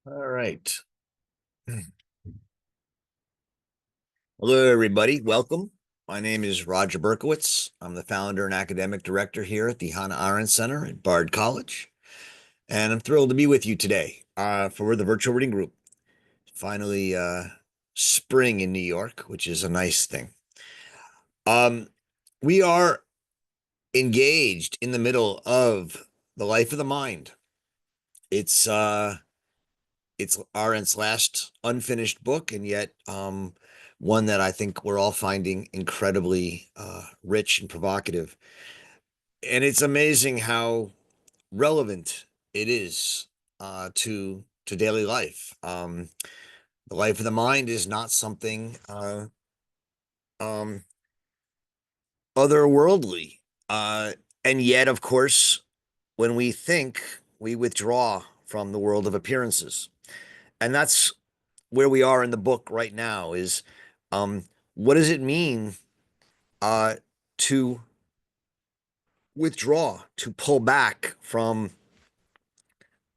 All right. Hello, everybody. Welcome. My name is Roger Berkowitz. I'm the founder and academic director here at the Hannah Arendt Center at Bard College. And I'm thrilled to be with you today for the virtual reading group. Finally, spring in New York, which is a nice thing. Um, we are engaged in the middle of The Life of the Mind. It's Arendt's last unfinished book, and yet one that I think we're all finding incredibly rich and provocative. And it's amazing how relevant it is to daily life. The life of the mind is not something um, otherworldly, uh, and yet, of course, when we think, we withdraw from the world of appearances, and that's where we are in the book right now is um, what does it mean uh, to withdraw, to pull back from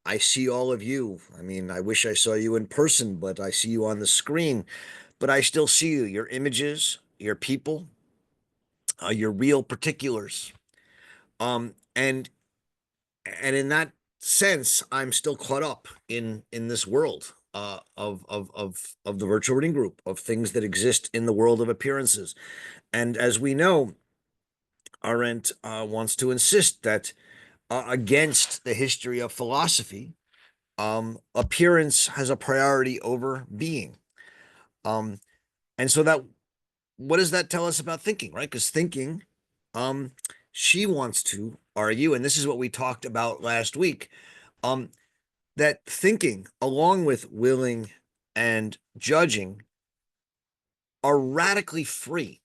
I see all of you. I mean, I wish I saw you in person, but I see you on the screen, but I still see you, your images, your people, your real particulars. And in that sense, I'm still caught up in this world of the virtual reading group, of things that exist in the world of appearances. And as we know, Arendt wants to insist that against the history of philosophy, appearance has a priority over being. Um, and so that, what does that tell us about thinking, right? Because thinking, um, she wants to argue, and this is what we talked about last week, um, that thinking, along with willing and judging, are radically free.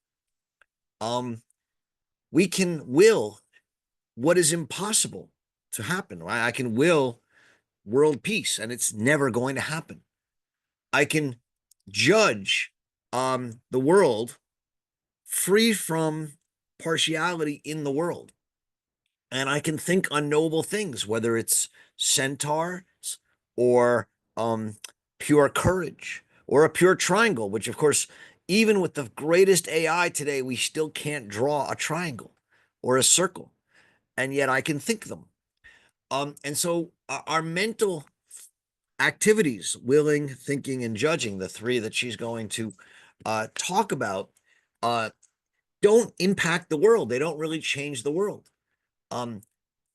Um, we can will what is impossible to happen, right? I can will world peace, and it's never going to happen. I can judge the world free from partiality in the world, and I can think unknowable things, whether it's centaurs or pure courage or a pure triangle, which, of course, even with the greatest AI today, we still can't draw a triangle or a circle, and yet I can think them. And so our mental activities, willing, thinking, and judging, the three that she's going to talk about, uh, don't impact the world. They don't really change the world. Um,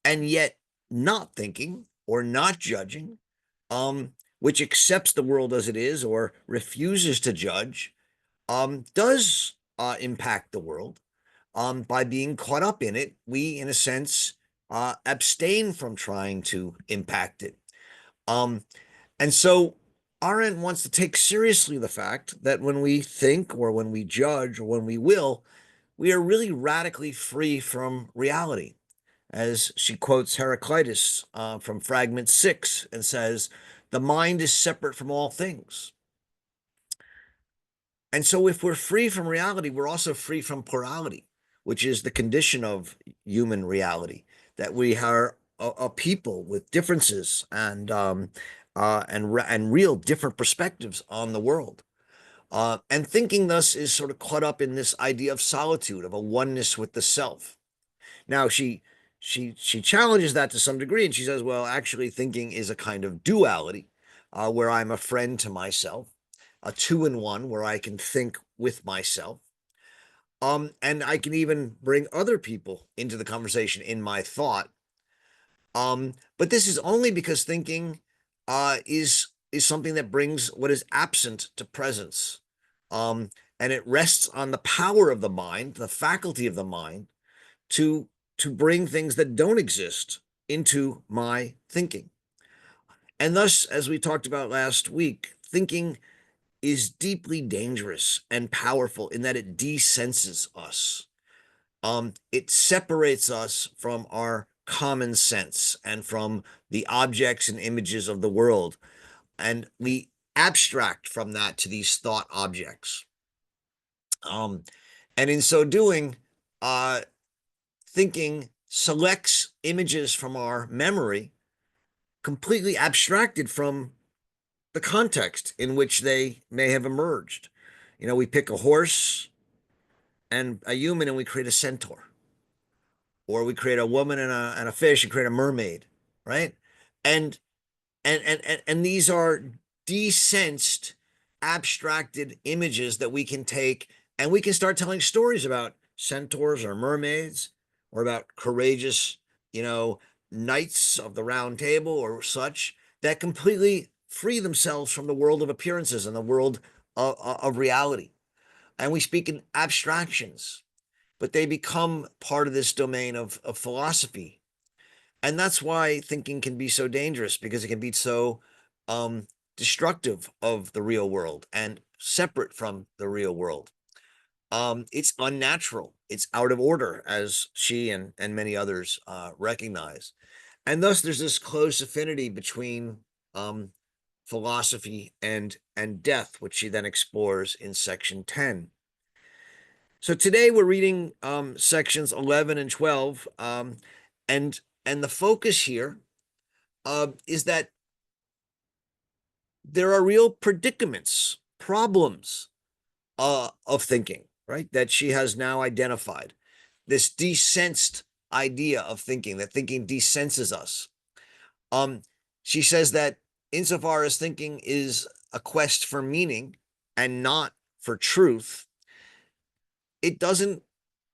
and yet, not thinking or not judging, which accepts the world as it is or refuses to judge, does impact the world. By being caught up in it, we, in a sense, abstain from trying to impact it. Um, and so Arendt wants to take seriously the fact that when we think or when we judge or when we will, we are really radically free from reality. As she quotes Heraclitus from Fragment 6 and says, the mind is separate from all things. And so if we're free from reality, we're also free from plurality, which is the condition of human reality, that we are a people with differences and real different perspectives on the world. And thinking thus is sort of caught up in this idea of solitude, of a oneness with the self. Now she challenges that to some degree, and she says, well, actually, thinking is a kind of duality, where I'm a friend to myself, a two in one, where I can think with myself. And I can even bring other people into the conversation in my thought. But this is only because thinking is something that brings what is absent to presence. Um, and it rests on the power of the mind, the faculty of the mind, to to bring things that don't exist into my thinking. And thus, as we talked about last week, thinking is deeply dangerous and powerful in that it desenses us. It separates us from our common sense and from the objects and images of the world. And we abstract from that to these thought objects. Um, and in so doing, uh, thinking selects images from our memory, completely abstracted from the context in which they may have emerged. We pick a horse and a human and we create a centaur, or we create a woman and a fish and create a mermaid, right? And and these are desensed, abstracted images that we can take, and we can start telling stories about centaurs or mermaids, or about courageous, you know, knights of the round table or such, that completely free themselves from the world of appearances and the world of reality. And we speak in abstractions, but they become part of this domain of philosophy. And that's why thinking can be so dangerous, because it can be so um, destructive of the real world and separate from the real world. It's unnatural. It's out of order, as she and many others recognize. And thus, there's this close affinity between um, philosophy and death, which she then explores in section 10. So today we're reading sections 11 and 12, and the focus here is that there are real predicaments, problems of thinking, right? That she has now identified. This desensed idea of thinking, that thinking desenses us. Um, she says that insofar as thinking is a quest for meaning and not for truth, it doesn't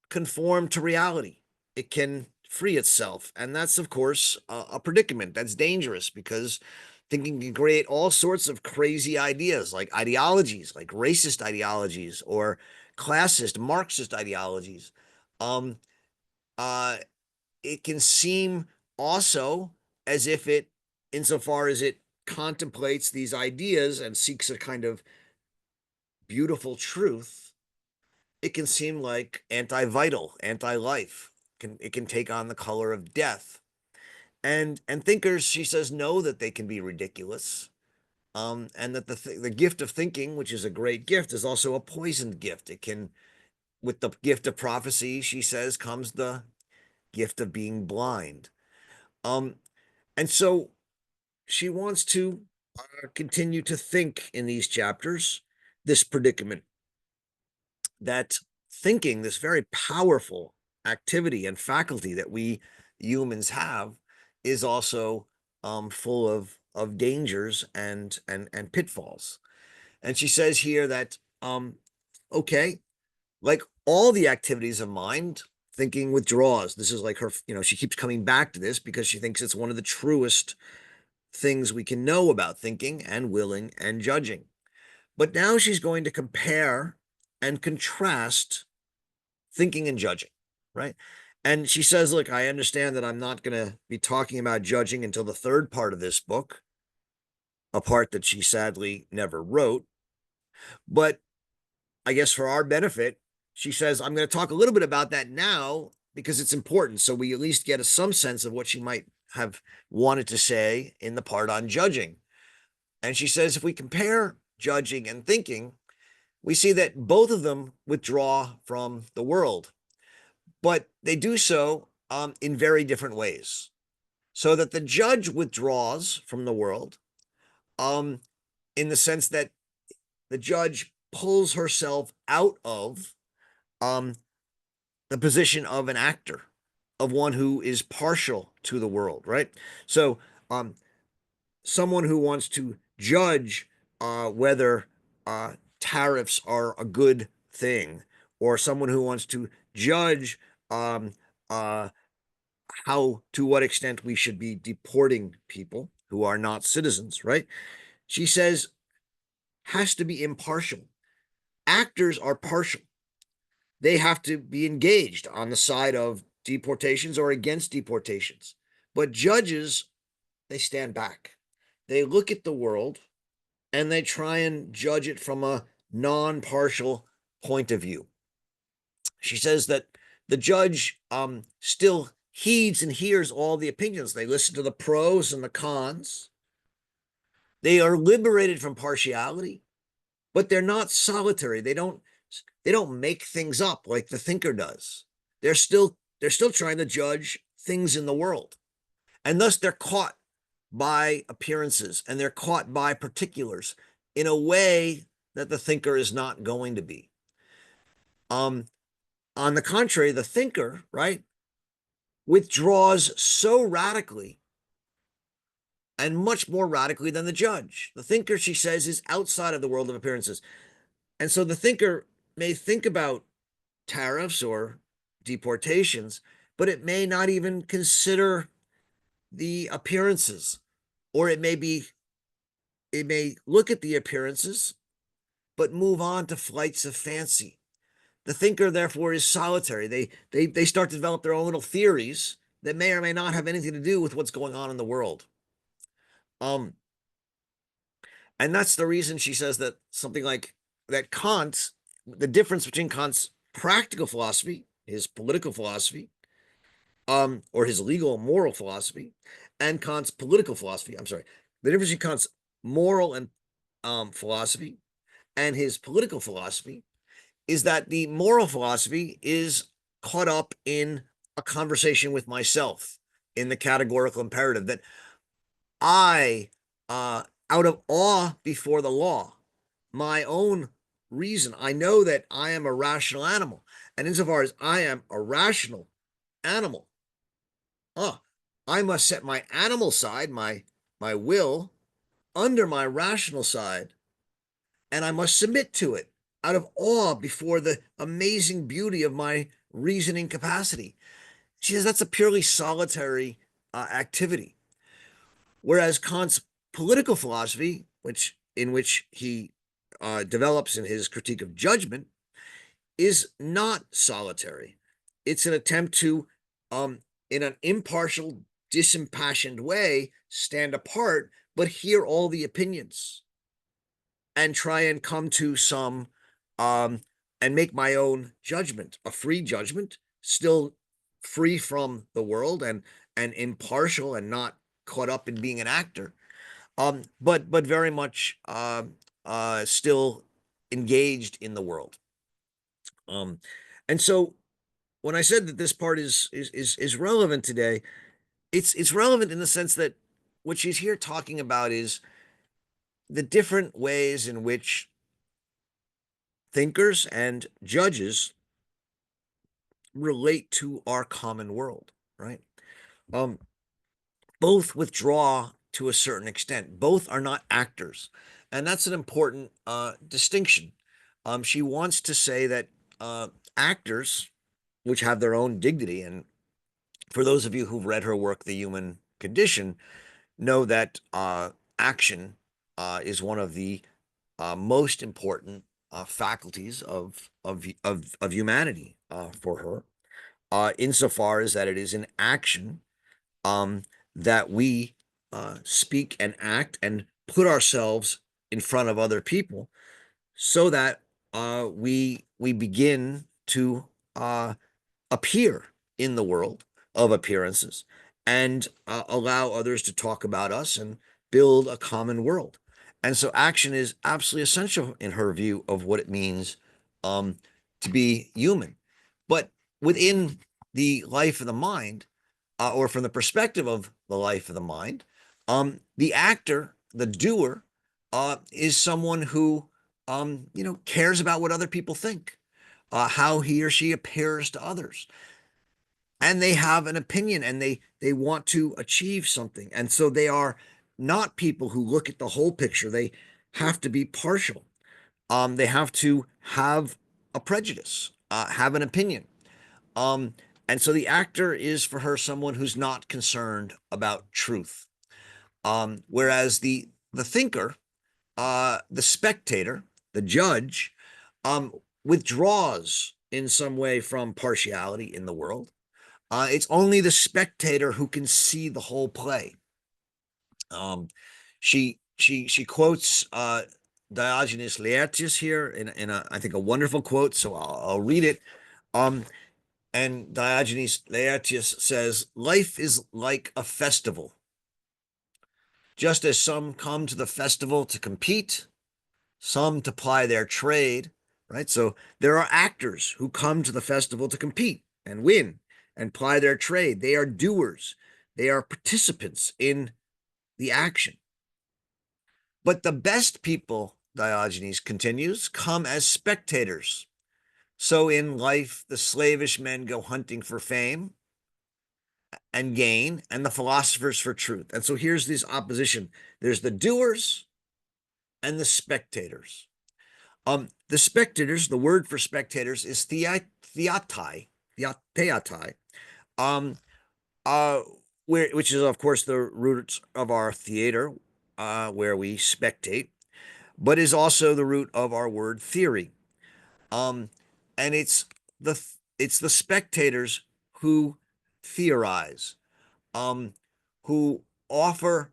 conform to reality. It can free itself. And that's, of course, a predicament. That's dangerous, because thinking can create all sorts of crazy ideas, like ideologies, like racist ideologies or classist, Marxist ideologies. Um, uh, it can seem also as if it, insofar as it contemplates these ideas and seeks a kind of beautiful truth, it can seem like anti-vital, anti-life. It can take on the color of death. And thinkers, she says, know that they can be ridiculous, and that the gift of thinking, which is a great gift, is also a poisoned gift. It can, with the gift of prophecy, she says, comes the gift of being blind. Um, and so she wants to continue to think in these chapters this predicament, that thinking, this very powerful activity and faculty that we humans have, is also full of dangers and pitfalls. And she says here that okay, like all the activities of mind, thinking withdraws. This is like her, she keeps coming back to this because she thinks it's one of the truest things we can know about thinking and willing and judging. But now she's going to compare and contrast thinking and judging, right? And she says, look, I understand that I'm not going to be talking about judging until the third part of this book, a part that she sadly never wrote. But I guess for our benefit, she says, I'm going to talk a little bit about that now because it's important. So we at least get some sense of what she might have wanted to say in the part on judging. And she says, if we compare judging and thinking, we see that both of them withdraw from the world, but they do so in very different ways. So that the judge withdraws from the world um, in the sense that the judge pulls herself out of um, the position of an actor, of one who is partial to the world, right? So, someone who wants to judge whether tariffs are a good thing, or someone who wants to judge um, uh, to what extent we should be deporting people who are not citizens, right? She says has to be impartial. Actors are partial. They have to be engaged on the side of deportations or against deportations. But judges, they stand back. They look at the world and they try and judge it from a non-partial point of view. She says that the judge still heeds and hears all the opinions. They listen to the pros and the cons. They are liberated from partiality, but they're not solitary. They don't make things up like the thinker does. They're still trying to judge things in the world. And thus they're caught by appearances and they're caught by particulars in a way that the thinker is not going to be. Um, on the contrary, the thinker, right, withdraws so radically and much more radically than the judge. The thinker, she says, is outside of the world of appearances. And so the thinker may think about tariffs or deportations, but it may not even consider the appearances, or it may look at the appearances, but move on to flights of fancy. The thinker, therefore, is solitary. They start to develop their own little theories that may or may not have anything to do with what's going on in the world. Um, and that's the reason she says that something like that Kant, the difference between Kant's practical philosophy, his political philosophy, or his legal moral philosophy, and Kant's political philosophy. I'm sorry, the difference between Kant's moral and philosophy and his political philosophy is that the moral philosophy is caught up in a conversation with myself in the categorical imperative that I, out of awe before the law, my own reason, I know that I am a rational animal. And insofar as I am a rational animal, I must set my animal side, my will, under my rational side, and I must submit to it out of awe before the amazing beauty of my reasoning capacity. She says that's a purely solitary activity. Whereas Kant's political philosophy, which he develops in his critique of judgment, is not solitary. It's an attempt to, in an impartial, disimpassioned way, stand apart, but hear all the opinions and try and come to some and make my own judgment, a free judgment, still free from the world and impartial and not caught up in being an actor, but very much still engaged in the world. Um, and so when I said that this part is relevant today, it's relevant in the sense that what she's here talking about is the different ways in which thinkers and judges relate to our common world, right? Um, both withdraw to a certain extent. Both are not actors, and that's an important distinction. She wants to say that actors, which have their own dignity, and for those of you who've read her work, The Human Condition, know that action is one of the most important faculties of humanity for her, insofar as that it is in action um, that we speak and act and put ourselves in front of other people, so that we begin to appear in the world of appearances and allow others to talk about us and build a common world. And so action is absolutely essential in her view of what it means um, to be human. But within the life of the mind, or from the perspective of the life of the mind, the actor, the doer, is someone who cares about what other people think, how he or she appears to others, and they have an opinion and they want to achieve something, and so they are not people who look at the whole picture. They have to be partial. They have to have a prejudice, have an opinion. Um, and so the actor is for her someone who's not concerned about truth. Whereas the thinker, the spectator, the judge, withdraws in some way from partiality in the world. It's only the spectator who can see the whole play. She quotes Diogenes Laertius here in a, I think, a wonderful quote. So I'll read it. And Diogenes Laertius says, "Life is like a festival. Just as some come to the festival to compete, some to ply their trade," right? So there are actors who come to the festival to compete and win and ply their trade. They are doers. They are participants in the action. But the best people, Diogenes continues, come as spectators. So in life, the slavish men go hunting for fame and gain, and the philosophers for truth. And so here's this opposition. There's the doers and the spectators. The spectators, the word for spectators is theatai, theatai, um, uh, which is of course the roots of our theater, where we spectate, but is also the root of our word theory. Um, and the it's the spectators who theorize, um, who offer,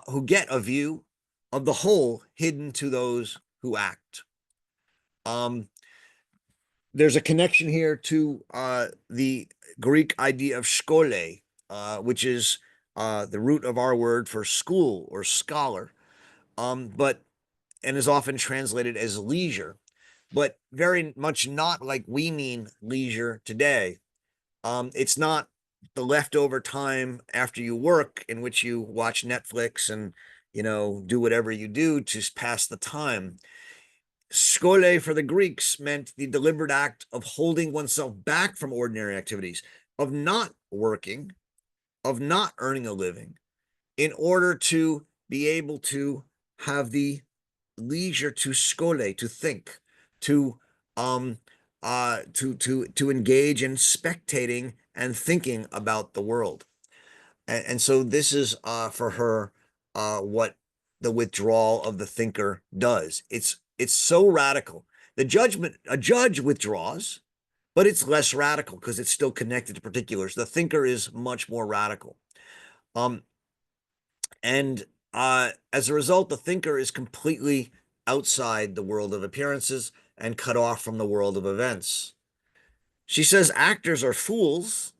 who get a view of the whole hidden to those who act. Um, there's a connection here to the Greek idea of skole, which is the root of our word for school or scholar, but and is often translated as leisure, but very much not like we mean leisure today. It's not the leftover time after you work in which you watch Netflix and do whatever you do to pass the time. Skole for the Greeks meant the deliberate act of holding oneself back from ordinary activities, of not working, of not earning a living, in order to be able to have the leisure to skole, to think, to to engage in spectating and thinking about the world. And so this is for her what the withdrawal of the thinker does. It's so radical. A judge withdraws, but it's less radical because it's still connected to particulars. The thinker is much more radical. Um, and as a result, the thinker is completely outside the world of appearances and cut off from the world of events. She says actors are fools,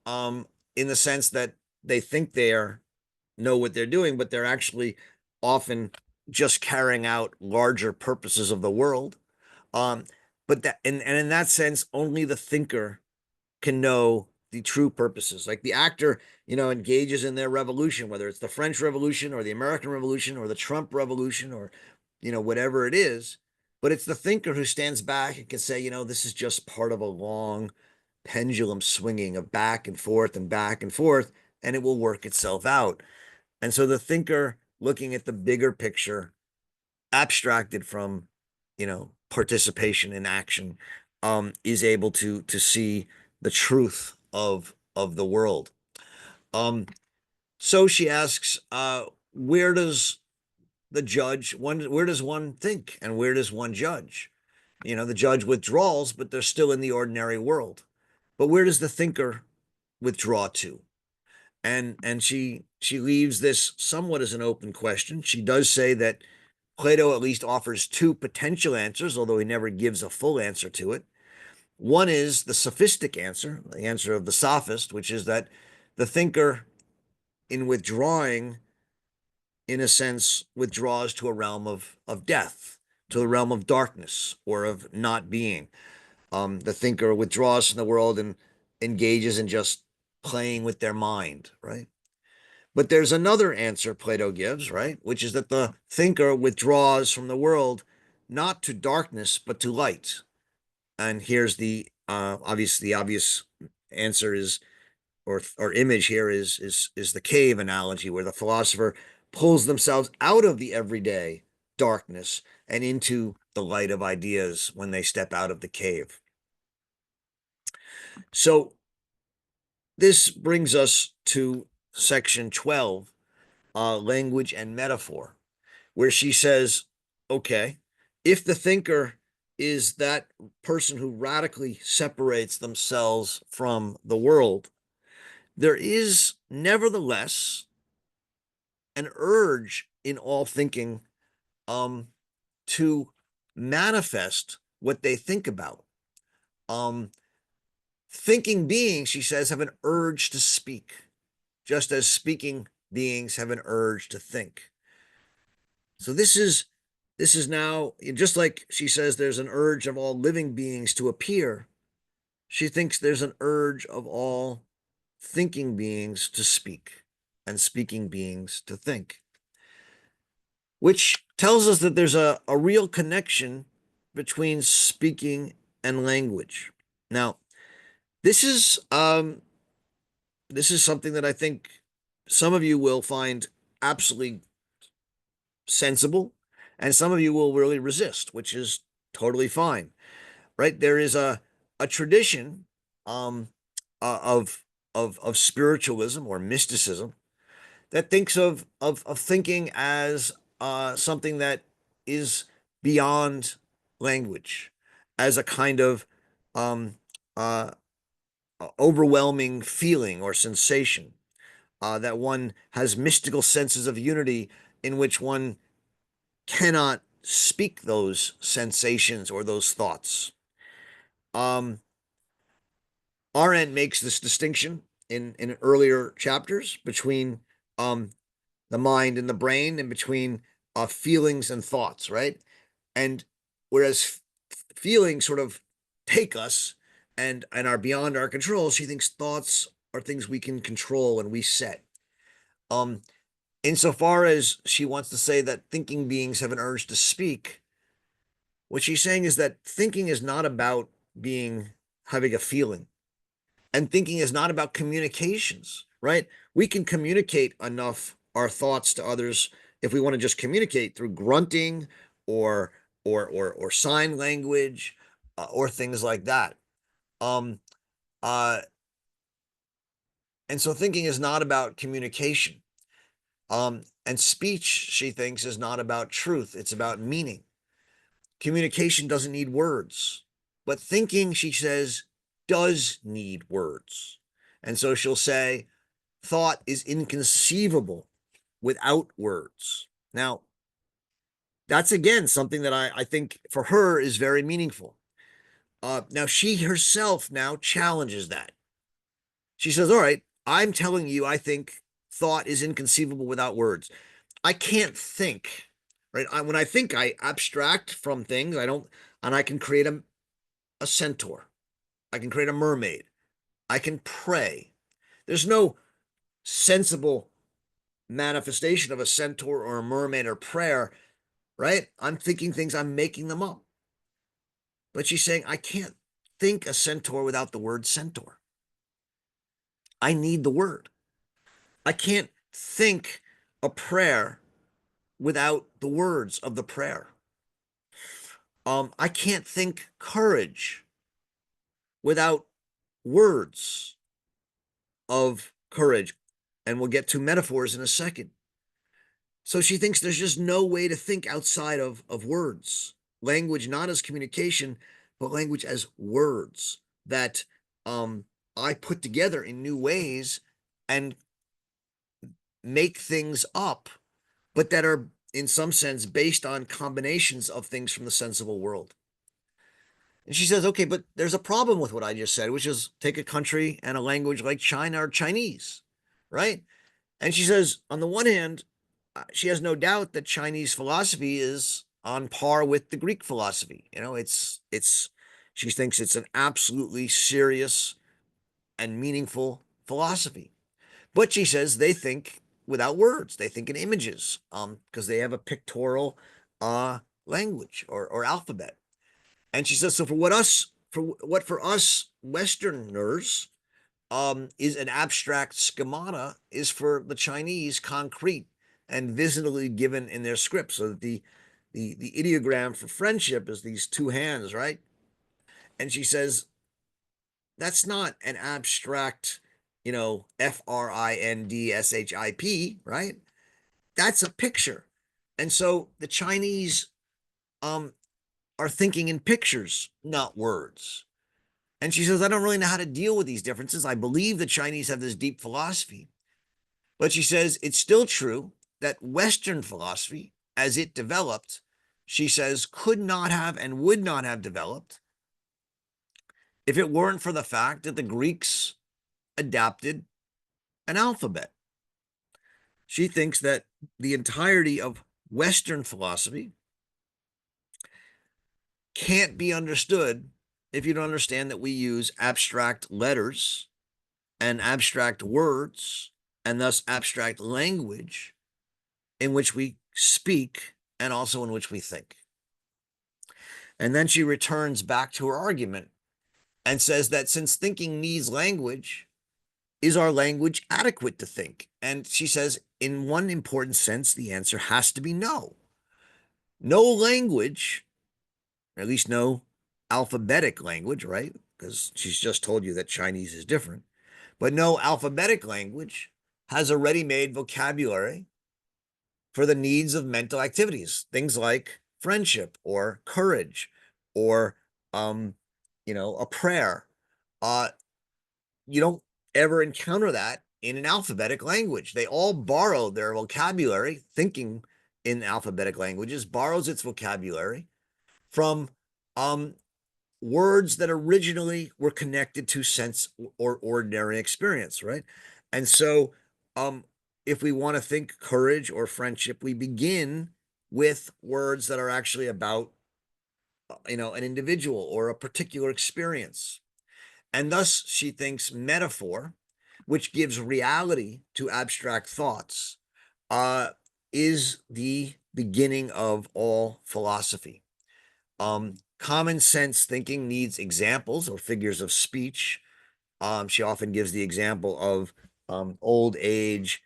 in the sense that they think they know what they're doing, but they're actually often just carrying out larger purposes of the world. Um, but and in that sense, only the thinker can know the true purposes. Like the actor, engages in their revolution, whether it's the French Revolution or the American Revolution or the Trump Revolution or, whatever it is. But it's the thinker who stands back and can say, this is just part of a long pendulum swinging of back and forth, and it will work itself out. And so the thinker looking at the bigger picture, abstracted from, participation in action, is able to see the truth of the world. So she asks, where does where does one think and where does one judge? The judge withdraws, but they're still in the ordinary world. But where does the thinker withdraw to? And she leaves this somewhat as an open question. She does say that Plato at least offers two potential answers, although he never gives a full answer to it. One is the sophistic answer, the answer of the sophist, which is that the thinker, in withdrawing, in a sense, withdraws to a realm of death, to the realm of darkness or of not being. The thinker withdraws from the world and engages in just playing with their mind, right? But there's another answer Plato gives, right? Which is that the thinker withdraws from the world not to darkness, but to light. And here's the obvious answer is, or image here is the cave analogy, where the philosopher pulls themselves out of the everyday darkness and into the light of ideas when they step out of the cave. So this brings us to section 12, language and metaphor, where she says, okay, if the thinker is that person who radically separates themselves from the world, there is nevertheless an urge in all thinking, um, to manifest what they think about. Um, Thinking beings, she says, have an urge to speak, just as speaking beings have an urge to think. So this is now, just like she says there's an urge of all living beings to appear, she thinks there's an urge of all thinking beings to speak. and speaking beings to think, which tells us that there's a real connection between speaking and language. Now, this is this is something that I think some of you will find absolutely sensible, and some of you will really resist, which is totally fine, right? There is a tradition um, of of spiritualism or mysticism that thinks of thinking as something that is beyond language, as a kind of um, uh, overwhelming feeling or sensation, that one has mystical senses of unity in which one cannot speak those sensations or those thoughts. Um, Arendt makes this distinction in earlier chapters between um, the mind and the brain, and between feelings and thoughts, right? And whereas feelings sort of take us and are beyond our control, she thinks thoughts are things we can control and we set. Um, Insofar as she wants to say that thinking beings have an urge to speak, what she's saying is that thinking is not about being having a feeling, and thinking is not about communications, right? We can communicate enough our thoughts to others if we want to just communicate through grunting or or sign language, or things like that. Um, uh, and so thinking is not about communication. And speech, she thinks, is not about truth; it's about meaning. Communication doesn't need words, but thinking, she says, does need words. And so she'll say, thought is inconceivable without words. Now, that's again something that I think for her is very meaningful. Now, she herself now challenges that. She says, all right, I'm telling you, I think thought is inconceivable without words. I can't think, right? When I think, I abstract from things. I don't, and I can create a centaur. I can create a mermaid. I can pray. There's no sensible manifestation of a centaur or a mermaid or prayer, right? I'm thinking things, I'm making them up. But she's saying, I can't think a centaur without the word centaur. I need the word. I can't think a prayer without the words of the prayer. I can't think courage without words of courage. And we'll get to metaphors in a second. So she thinks there's just no way to think outside of words. Language not as communication, but language as words that um, I put together in new ways and make things up, but that are in some sense based on combinations of things from the sensible world. And she says, okay, but there's a problem with what I just said, which is take a country and a language like China or Chinese, right? And she says, on the one hand, she has no doubt that Chinese philosophy is on par with the Greek philosophy. You know, it's she thinks it's an absolutely serious and meaningful philosophy. But she says they think without words. They think in images, because they have a pictorial language or alphabet. And she says, so for us Westerners, is an abstract schemata is for the Chinese concrete and visibly given in their script. So that the ideogram for friendship is these two hands, right? And she says that's not an abstract, FRINDSHIP, right? That's a picture. And so the Chinese um are thinking in pictures, not words. And she says, I don't really know how to deal with these differences. I believe the Chinese have this deep philosophy. But she says it's still true that Western philosophy, as it developed, she says, could not have and would not have developed if it weren't for the fact that the Greeks adapted an alphabet. She thinks that the entirety of Western philosophy can't be understood if you don't understand that we use abstract letters and abstract words and thus abstract language in which we speak and also in which we think. And then she returns back to her argument and says that since thinking needs language, is our language adequate to think? And she says, in one important sense, the answer has to be no. No language, or at least no alphabetic language, right? Because she's just told you that Chinese is different. But no alphabetic language has a ready made vocabulary for the needs of mental activities, things like friendship or courage or, um, a prayer. Uh, you don't ever encounter that in an alphabetic language. They all borrow their vocabulary, thinking in alphabetic languages, borrows its vocabulary from um, words that originally were connected to sense or ordinary experience, right? And so, um, if we want to think courage or friendship, we begin with words that are actually about, an individual or a particular experience. And thus, she thinks metaphor, which gives reality to abstract thoughts, uh, is the beginning of all philosophy. Common sense thinking needs examples or figures of speech. She often gives the example of old age,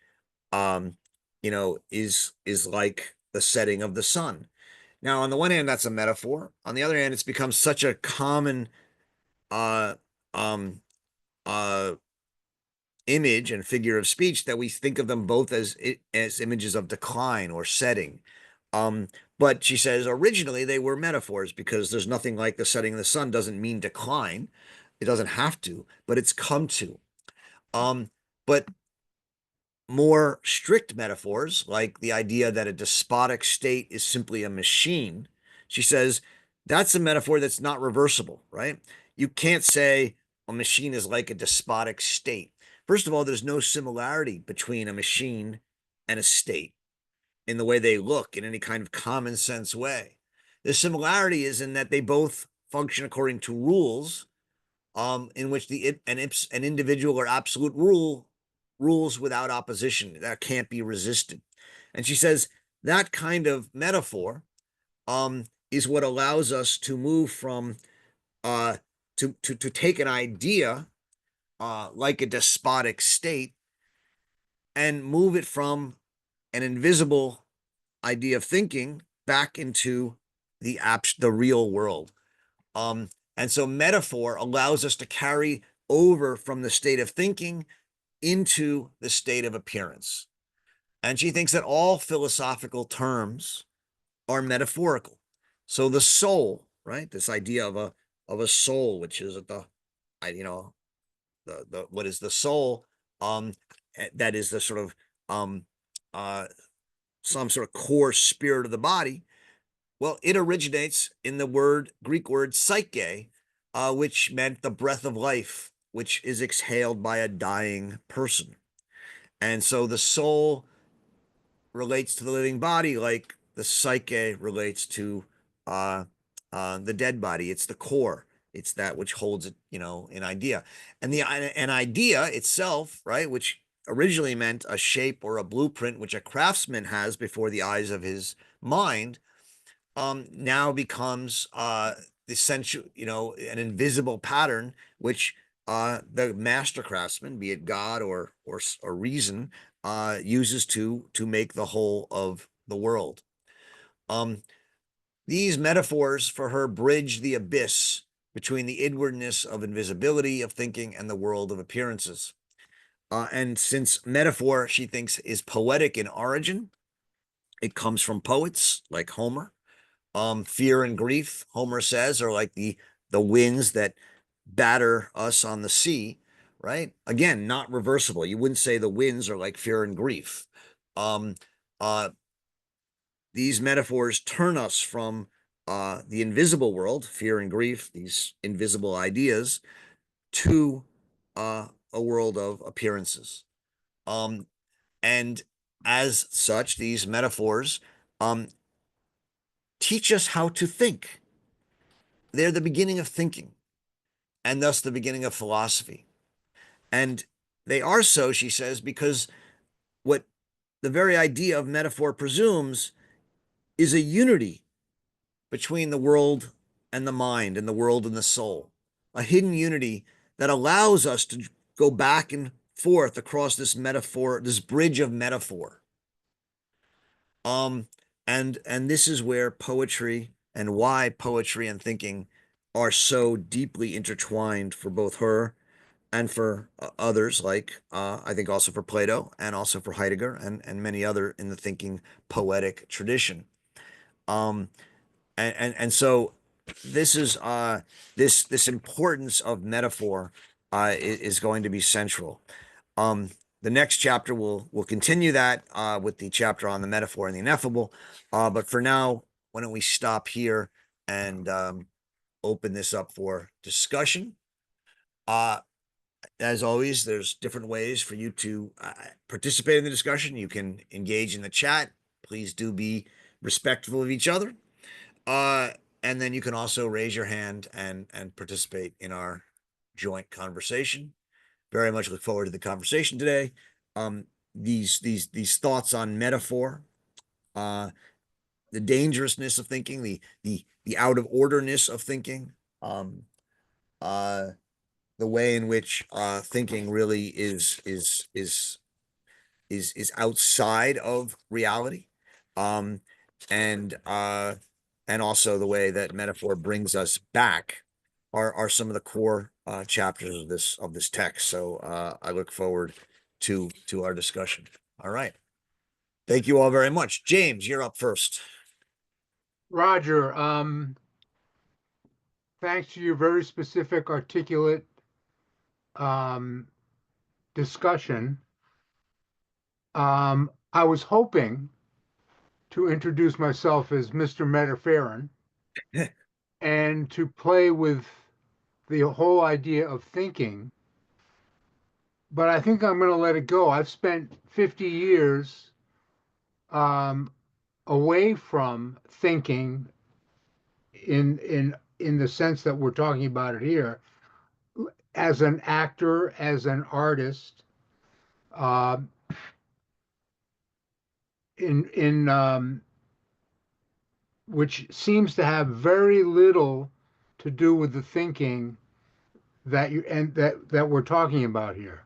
is like the setting of the sun. Now, on the one hand, that's a metaphor. On the other hand, it's become such a common uh, um, uh, image and figure of speech that we think of them both as images of decline or setting. Um, but she says originally they were metaphors because there's nothing like the setting of the sun doesn't mean decline. It doesn't have to, but it's come to. But more strict metaphors, like the idea that a despotic state is simply a machine, she says that's a metaphor that's not reversible, right? You can't say a machine is like a despotic state. First of all, there's no similarity between a machine and a state in the way they look in any kind of common sense way. The similarity is in that they both function according to rules, in which an individual or absolute rule rules without opposition that can't be resisted. And she says that kind of metaphor is what allows us to move from to take an idea like a despotic state and move it from an invisible idea of thinking back into the real world. Um, and so metaphor allows us to carry over from the state of thinking into the state of appearance. And she thinks that all philosophical terms are metaphorical. So the soul, right? This idea of a soul, which is at the, you know, the what is the soul? Um, that is the sort of um, uh, some sort of core spirit of the body. Well, it originates in the Greek word psyche, which meant the breath of life, which is exhaled by a dying person. And so the soul relates to the living body like the psyche relates to uh, the dead body. It's the core. It's that which holds it, an idea. And an idea itself, right, which originally meant a shape or a blueprint which a craftsman has before the eyes of his mind, now becomes essential, an invisible pattern which the master craftsman, be it God or reason, uses to make the whole of the world. Um, these metaphors for her bridge the abyss between the inwardness of invisibility of thinking and the world of appearances. And since metaphor, she thinks, is poetic in origin, it comes from poets like Homer. Fear and grief, Homer says, are like the winds that batter us on the sea, right? Again, not reversible. You wouldn't say the winds are like fear and grief. Um, uh, these metaphors turn us from the invisible world, fear and grief, these invisible ideas, to a world of appearances. Um, and as such, these metaphors um, teach us how to think. They're the beginning of thinking and thus the beginning of philosophy. And they are so, she says, because the very idea of metaphor presumes is a unity between the world and the mind and the world and the soul, a hidden unity that allows us to go back and forth across this metaphor, this bridge of metaphor. Um, and this is where poetry and why poetry and thinking are so deeply intertwined for both her and for others, like I think also for Plato and also for Heidegger and many other in the thinking poetic tradition. Um, and so this is this importance of metaphor is going to be central. Um, the next chapter will continue that with the chapter on the metaphor and the ineffable. But for now, why don't we stop here and open this up for discussion? Uh, as always, there's different ways for you to participate in the discussion. You can engage in the chat. Please do be respectful of each other. Uh, and then you can also raise your hand and participate in our joint conversation. Very much look forward to the conversation today. Um, these thoughts on metaphor, uh, the dangerousness of thinking, the out of orderness of thinking, um, uh, the way in which thinking really is outside of reality, um, and and also the way that metaphor brings us back are some of the core chapters of this text. So I look forward to our discussion. All right, thank you all very much. James, you're up first. Roger, thanks to your very specific, articulate um, discussion, I was hoping to introduce myself as Mr. Metaferin and to play with the whole idea of thinking, but I think I'm going to let it go. I've spent 50 years um, away from thinking in the sense that we're talking about it here, as an actor, as an artist, uh, in which seems to have very little to do with the thinking that you and that we're talking about here.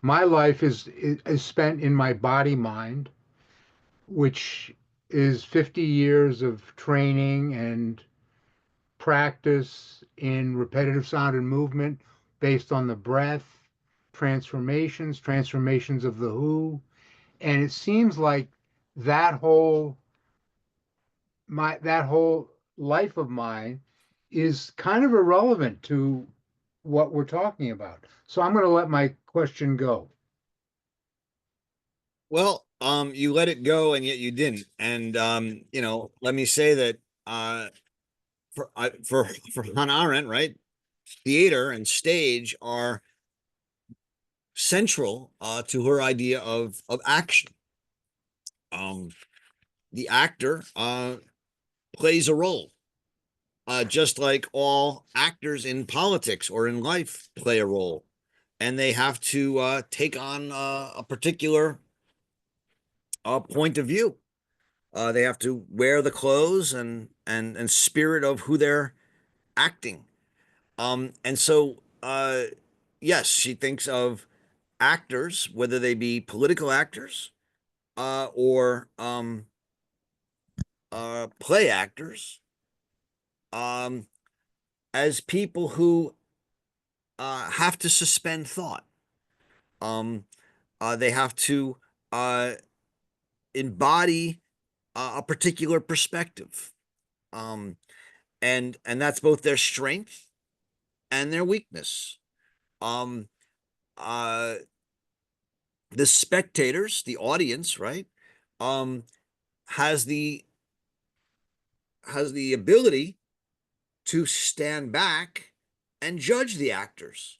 My life is spent in my body mind, which is 50 years of training and practice in repetitive sound and movement based on the breath, transformations of the who, and it seems like that whole that whole life of mine is kind of irrelevant to what we're talking about. So I'm going to let my question go. Well, you let it go and yet you didn't. And let me say that for Hannah Arendt, right? Theater and stage are central to her idea of action. Um, the actor plays a role, just like all actors in politics or in life play a role, and they have to take on a particular point of view. They have to wear the clothes and spirit of who they're acting. And so, yes, she thinks of actors, whether they be political actors or play actors, um, as people who have to suspend thought. Um, they have to uh, embody a particular perspective, um, and that's both their strength and their weakness. Um, uh, the spectators, the audience, right, um, has the has the ability to stand back and judge the actors,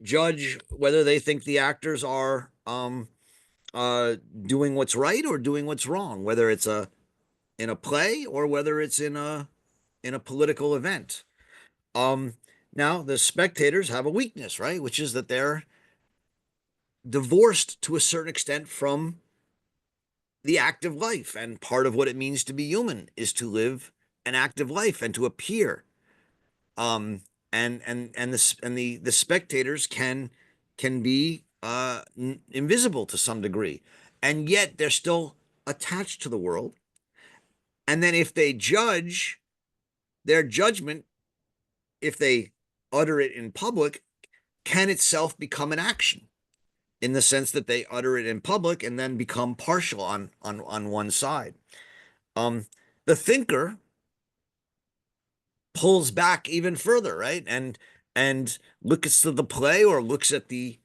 judge whether they think the actors are uh, doing what's right or doing what's wrong, whether it's in a play or whether it's in a political event. Um, Now the spectators have a weakness, right, which is that they're divorced to a certain extent from the active life. And part of what it means to be human is to live an active life and to appear. Um, and the spectators can be invisible to some degree, and yet they're still attached to the world. And then if they judge, their judgment, if they utter it in public, can itself become an action in the sense that they utter it in public and then become partial on one side. Um, the thinker pulls back even further, right? And looks at the play or looks at the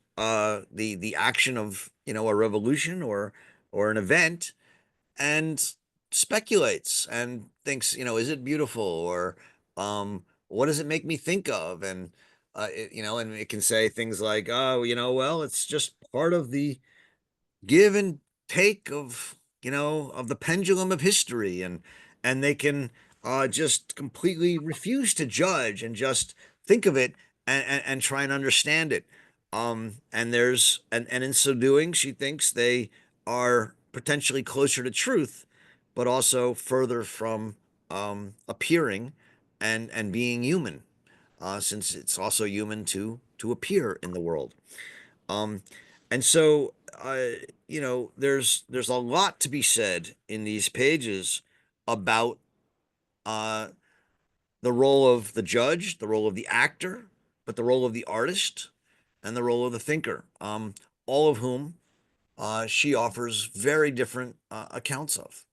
action of a revolution or an event and speculates and thinks, is it beautiful or what does it make me think of? And and it can say things like, oh, well, it's just part of the give and take of the pendulum of history, and they can just completely refuse to judge and just think of it and try and understand it. And in so doing, she thinks they are potentially closer to truth, but also further from appearing and being human, since it's also human to appear in the world. Um, and so, there's a lot to be said in these pages about uh, the role of the judge, the role of the actor, but the role of the artist and the role of the thinker, all of whom she offers very different accounts of.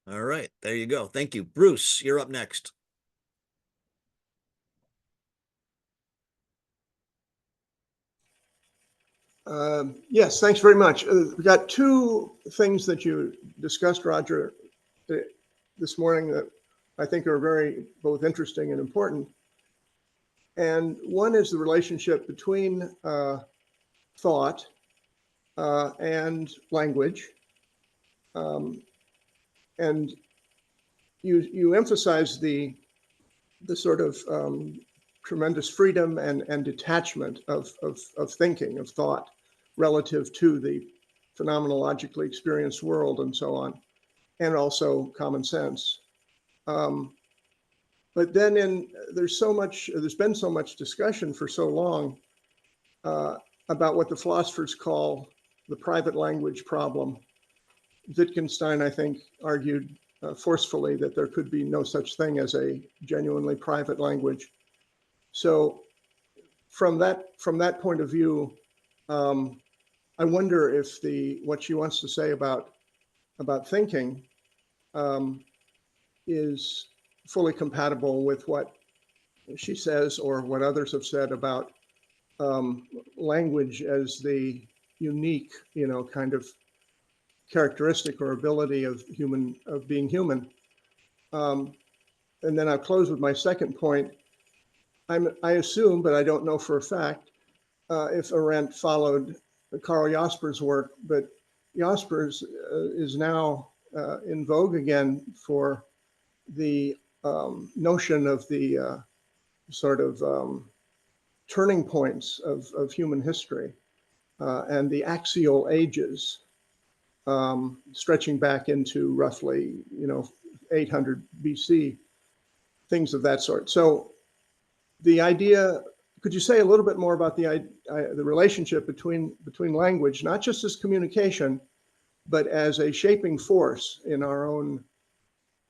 All right, there you go. Thank you, Bruce. You're up next. Yes, thanks very much. We've got two things that you discussed, Roger, uh, this morning that I think are very both interesting and important. And one is the relationship between thought and language. Um, and you emphasize the sort of tremendous freedom and detachment of thinking, of thought, relative to the phenomenologically experienced world and so on, and also common sense. Um, but then there's been so much discussion for so long uh, about what the philosophers call the private language problem. Wittgenstein, I think, argued forcefully that there could be no such thing as a genuinely private language. So from that point of view, um, I wonder if the what she wants to say about thinking um, is fully compatible with what she says or what others have said about language as the unique, kind of characteristic or ability of being human. Um, and then I'll close with my second point. I assume, but I don't know for a fact, if Arendt followed Karl Jasper's work, but Jaspers is now in vogue again for the notion of the sort of turning points of human history and the axial ages, stretching back into roughly, 800 BC, things of that sort. So the idea, could you say a little bit more about the relationship between language, not just as communication, but as a shaping force in our own,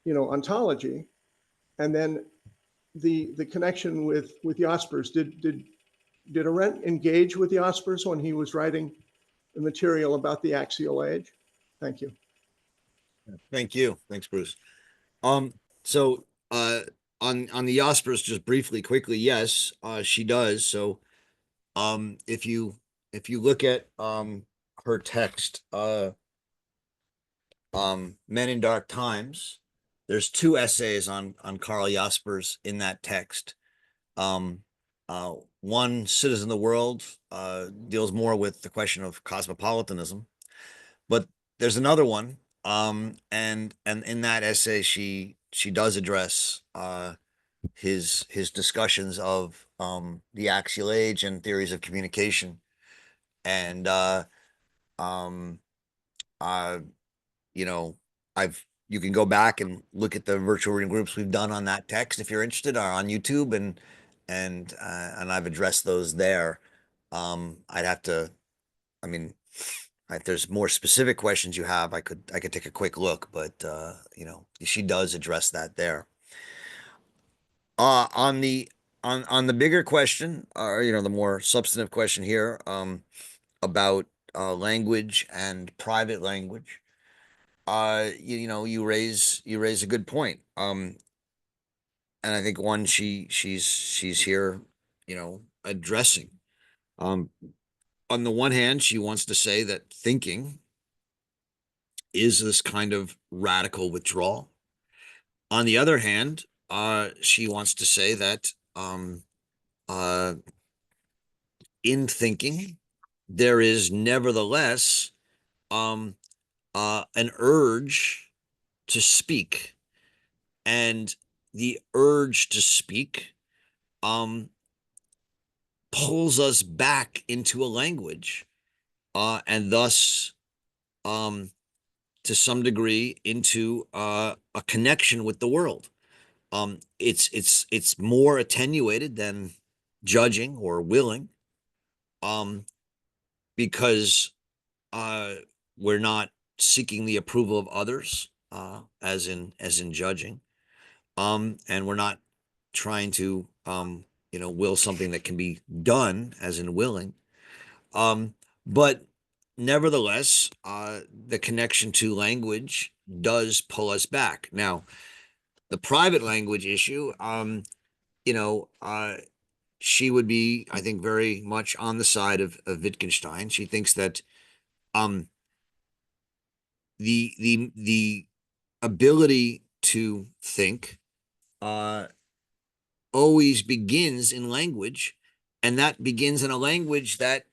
ontology, and then the connection with Jaspers. Did Arendt engage with Jaspers when he was writing the material about the axial age? Thank you. Thank you. Thanks, Bruce. Um, so on the Jaspers, just briefly, quickly, yes, she does. So if you look at her text, Men in Dark Times, there's two essays on Karl Jaspers in that text. Um, one, Citizen of the World, deals more with the question of cosmopolitanism, but there's another one, and in that essay, she does address his discussions of the axial age and theories of communication. And um uh you know, you can go back and look at the virtual reading groups we've done on that text if you're interested, or on YouTube, and I've addressed those there. I'd have to, I mean, if there's more specific questions you have, I could take a quick look, but she does address that there. On the bigger question, or the more substantive question here, about language and private language. You raise a good point. And I think one she's here, addressing. Um, on the one hand, she wants to say that thinking is this kind of radical withdrawal. On the other hand, she wants to say that uh, in thinking, there is nevertheless um, an urge to speak, and the urge to speak um, pulls us back into a language, and thus, um, to some degree, into a connection with the world. It's more attenuated than judging or willing, um, because uh, we're not seeking the approval of others, as in judging, and we're not trying to will something that can be done, as in willing. But nevertheless, the connection to language does pull us back. Now, the private language issue, you know, uh, she would be, I think, very much on the side of Wittgenstein. She thinks that um, the ability to think uh, always begins in language, and that begins in a language that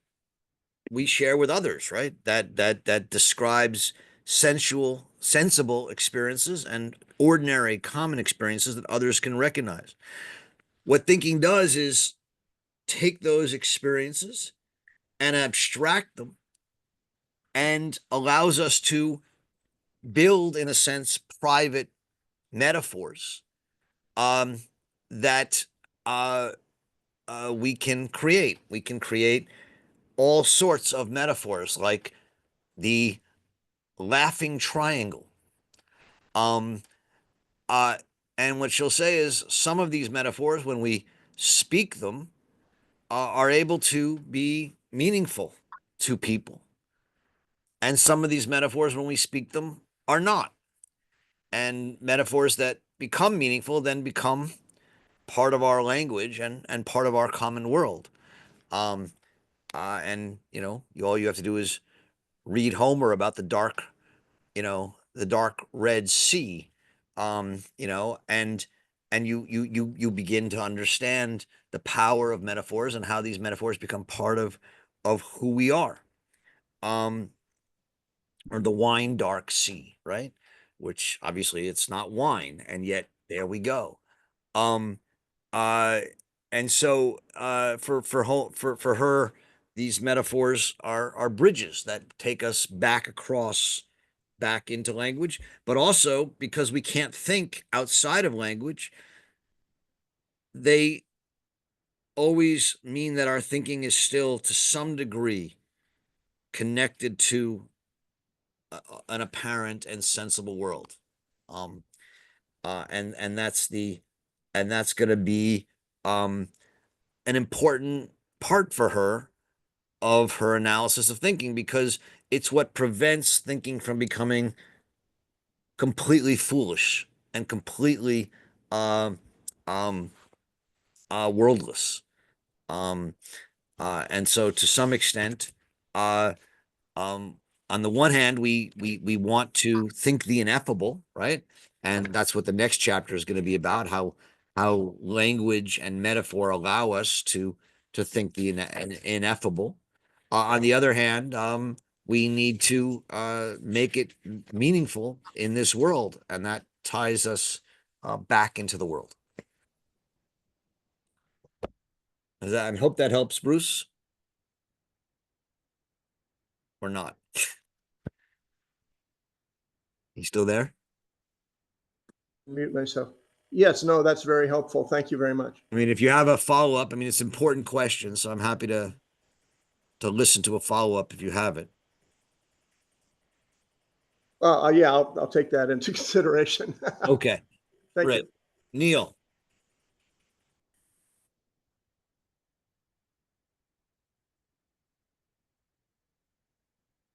we share with others, right? That describes sensible experiences and ordinary, common experiences that others can recognize. What thinking does is take those experiences and abstract them, and allows us to build, in a sense, private metaphors, um, that we can create. We can create all sorts of metaphors, like the laughing triangle. Um, uh, and what she'll say is some of these metaphors, when we speak them, are able to be meaningful to people. And some of these metaphors, when we speak them, are not. And metaphors that become meaningful then become part of our language, and part of our common world. Um, and all you have to do is read Homer about the dark Red Sea, and you begin to understand the power of metaphors, and how these metaphors become part of who we are. Um, or the wine dark sea, right? Which obviously it's not wine, and yet there we go. Um, uh, and so for her, these metaphors are bridges that take us back into language, but also, because we can't think outside of language, they always mean that our thinking is still, to some degree, connected to an apparent and sensible world. Um, and that's going to be um, an important part for her, of her analysis of thinking, because it's what prevents thinking from becoming completely foolish and completely um, um, worldless. Um, and so, to some extent, uh, um, on the one hand, we want to think the ineffable, right? And that's what the next chapter is going to be about: how language and metaphor allow us to think the ineffable. On the other hand, we need to make it meaningful in this world, and that ties us back into the world. I hope that helps, Bruce. or not? You still there? Mute myself. Yes, no, that's very helpful. Thank you very much. I mean, if you have a follow-up, I mean, it's an important question, so I'm happy to listen to a follow-up if you have it. Yeah, I'll take that into consideration. Okay, Thank great. you. Neil.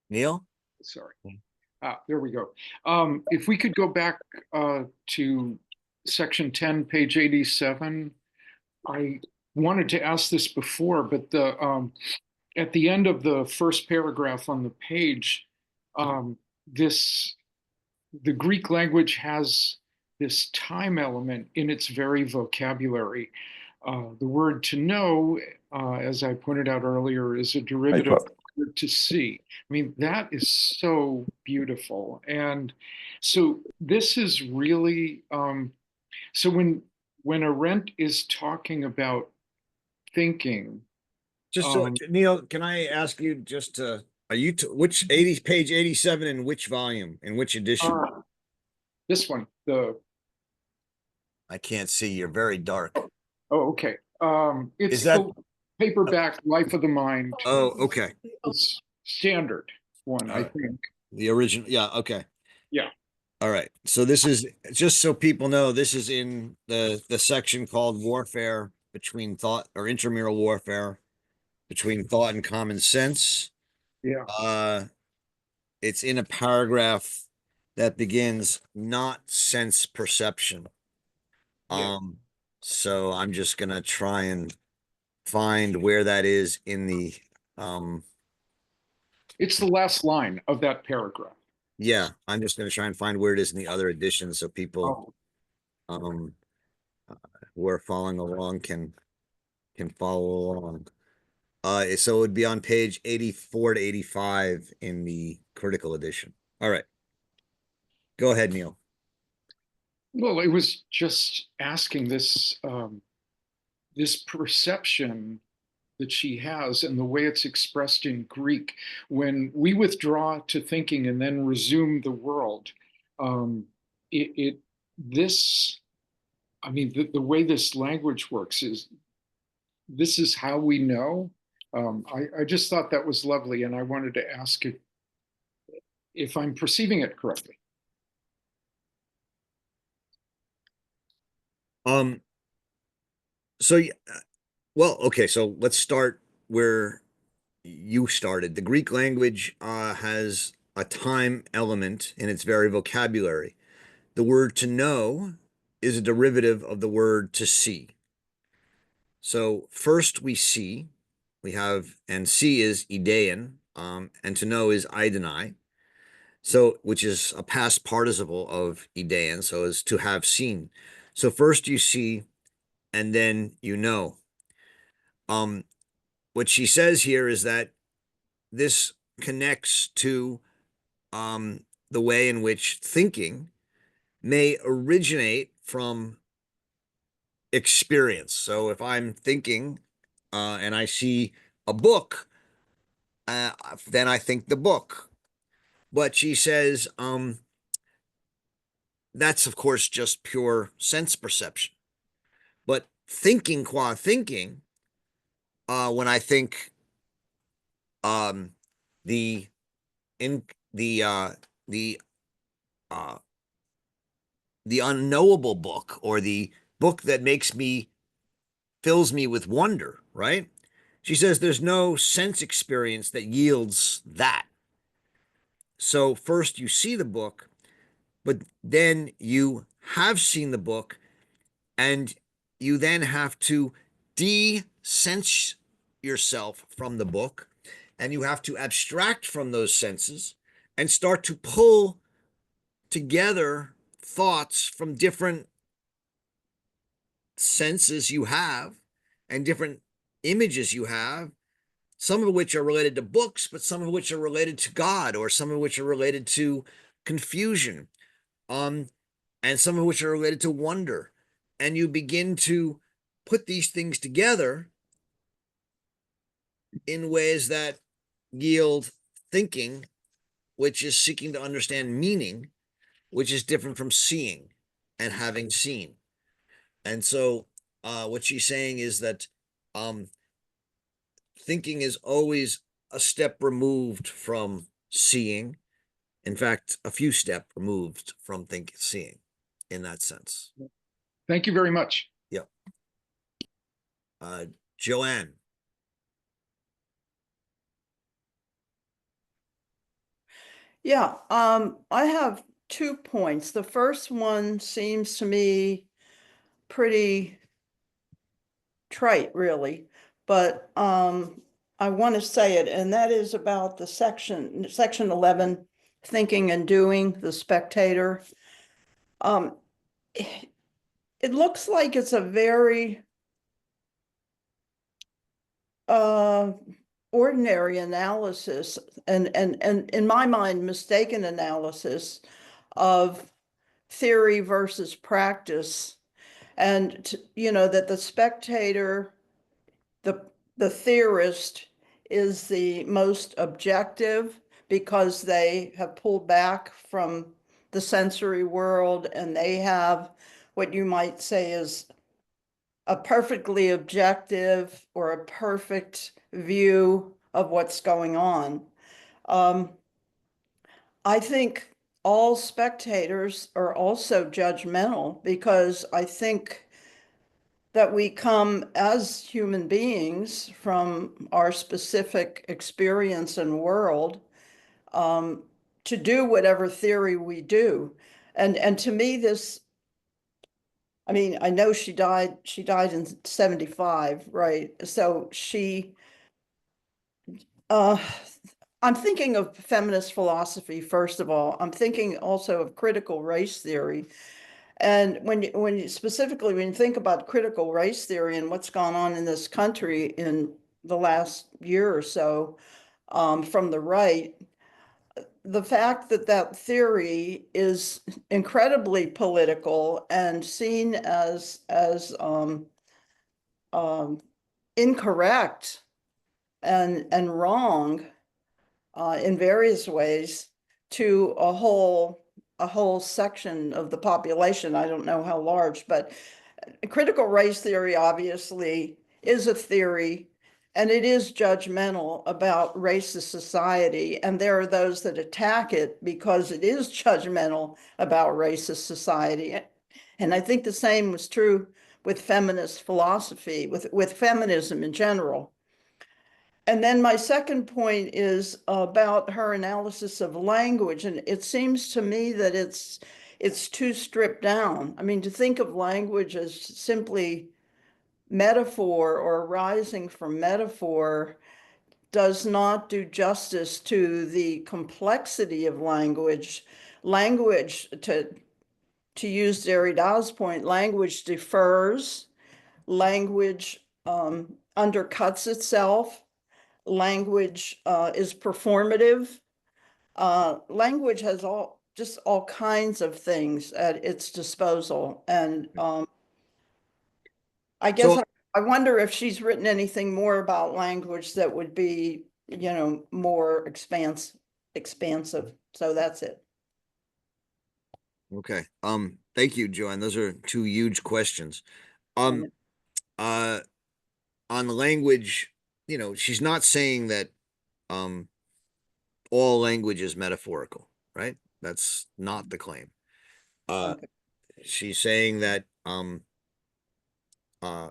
Neil? Sorry. There we go. If we could go back to section 10, page 87. I wanted to ask this before, but at the end of the first paragraph on the page, this the Greek language has this time element in its very vocabulary. The word to know, as I pointed out earlier, is a derivative of the word to see. I mean, that is so beautiful. And so this is really, so when Arendt is talking about thinking, Just so, Neil, can I ask you just to, are you, which page 87 in which volume, in which edition? this one, I can't see, you're very dark. oh, okay. It's Is that, the paperback Life of the Mind. oh, okay. It's standard one, I think. The original, yeah, okay. Yeah. All right. So this is, just so people know, this is in the section called warfare between thought, or intramural warfare between thought and common sense. Yeah. It's in a paragraph that begins not sense perception. Yeah. So I'm just gonna try and find where that is in the It's the last line of that paragraph. yeah, I'm just gonna try and find where it is in the other edition so people Oh, who are following along can follow along. So it would be on page 84 to 85 in the critical edition. All right. Go ahead, Neil. well, it was just asking this this perception that she has and the way it's expressed in Greek. When we withdraw to thinking and then resume the world, it this, I mean, the way this language works is this is how we know. I just thought that was lovely, and I wanted to ask if I'm perceiving it correctly. So well, okay, so let's start where you started. The Greek language has a time element in its very vocabulary. The word to know is a derivative of the word to see. So first we see, we have, and see is idean, and to know is eidenai. So, which is a past participle of idean, so is to have seen. So first you see, and then you know. What she says here is that this connects to the way in which thinking may originate from experience. So if I'm thinking and I see a book, then I think the book. But she says that's, of course, just pure sense perception. But thinking qua thinking, when I think the in the uh, the unknowable book, or the book that fills me with wonder, right? She says there's no sense experience that yields that. So first you see the book, but then you have seen the book, and you then have to de-sense yourself from the book, and you have to abstract from those senses and start to pull together thoughts from different senses you have and different images you have, some of which are related to books, but some of which are related to God, or some of which are related to confusion, um, and some of which are related to wonder. And you begin to put these things together in ways that yield thinking, which is seeking to understand meaning, which is different from seeing and having seen. And so what she's saying is that um, thinking is always a step removed from seeing. In fact, a few steps removed from seeing in that sense. Thank you very much. Yep. Joanne. Yeah, I have 2 points. The first one seems to me pretty trite, really, but I want to say it, and that is about the section 11, thinking and doing, the spectator. It looks like it's a very ordinary analysis, and in my mind, mistaken analysis of theory versus practice. And that the spectator, the theorist, is the most objective because they have pulled back from the sensory world, and they have what you might say is a perfectly objective or a perfect view of what's going on. I think all spectators are also judgmental, because I think that we come as human beings from our specific experience and world, to do whatever theory we do. And to me, this, I mean, I know she died in 75, right? So uh, I'm thinking of feminist philosophy, first of all. I'm thinking also of critical race theory. And specifically, when you think about critical race theory and what's gone on in this country in the last year or so, from the right, the fact that that theory is incredibly political and seen as incorrect and wrong, in various ways, to a whole section of the population. I don't know how large, but critical race theory obviously is a theory, and it is judgmental about racist society. And there are those that attack it because it is judgmental about racist society. And I think the same was true with feminist philosophy, with feminism in general. And then my second point is about her analysis of language. And it seems to me that it's too stripped down. I mean, to think of language as simply metaphor or arising from metaphor does not do justice to the complexity of language. Language, to use Derrida's point, language differs, language undercuts itself, language is performative. Language has all kinds of things at its disposal. And I guess So I wonder if she's written anything more about language that would be, more expansive. So that's it. okay. Thank you, Joanne. Those are two huge questions. Um, uh, on the language, she's not saying that um all language is metaphorical, right? That's not the claim. Okay. She's saying that uh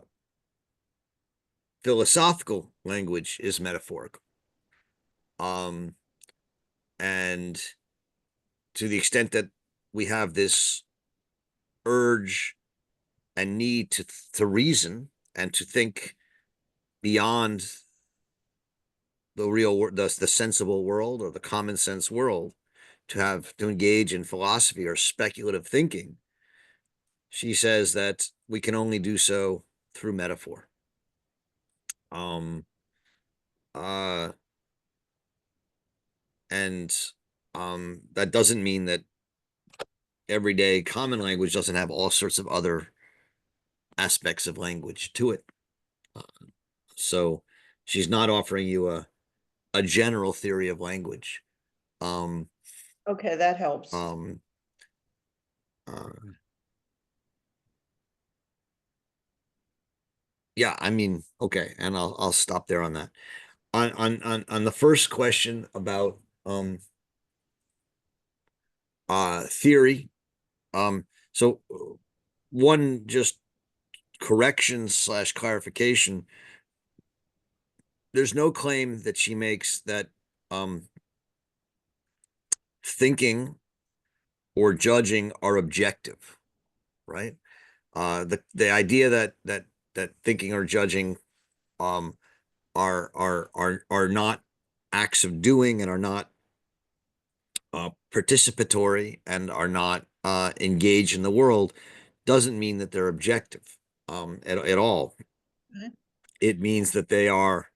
philosophical language is metaphorical. Um, and to the extent that we have this urge and need to reason and to think beyond the real world, the sensible world or the common sense world, to engage in philosophy or speculative thinking, she says that we can only do so through metaphor. Um, uh, and that doesn't mean that everyday common language doesn't have all sorts of other aspects of language to it. So she's not offering you a general theory of language. Okay, that helps. Um, uh, yeah, I mean, okay, and I'll stop there on that. On the first question about theory, so one just correction slash clarification. There's no claim that she makes that thinking or judging are objective, right? The idea that thinking or judging um are not acts of doing and are not participatory and are not engaged in the world doesn't mean that they're objective at all. Okay. It means that they are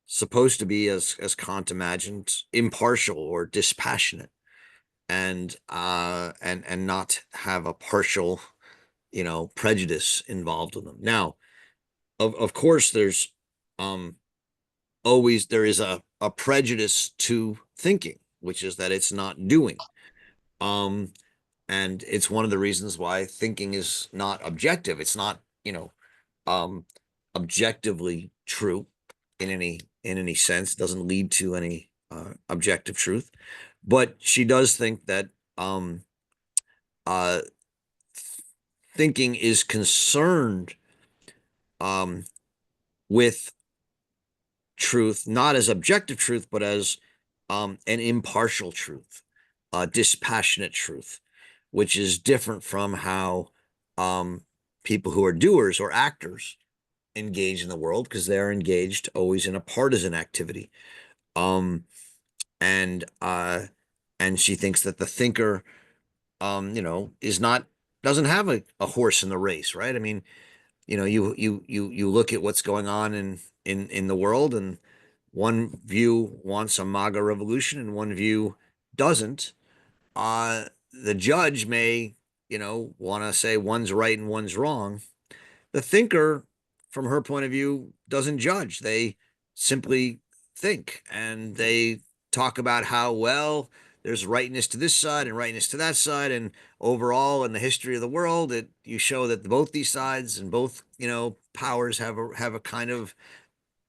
supposed to be, as Kant imagined, impartial or dispassionate, and not have a partial, prejudice involved in them. Now, of course, there's um always there is a prejudice to thinking, which is that it's not doing. Um, and it's one of the reasons why thinking is not objective. It's not, um, objectively true in any sense. It doesn't lead to any objective truth. But she does think that uh, thinking is concerned um, with truth, not as objective truth, but as an impartial truth, dispassionate truth, which is different from how um, people who are doers or actors engage in the world, because they're engaged always in a partisan activity. Um, and and she thinks that the thinker, is not doesn't have a horse in the race, right? I mean, you look at what's going on in the world, and one view wants a MAGA revolution and one view doesn't. The judge may, want to say one's right and one's wrong. The thinker, from her point of view, doesn't judge. They simply think, and they talk about how, well, there's rightness to this side and rightness to that side, and overall in the history of the world, you show that both these sides and both, powers have a kind of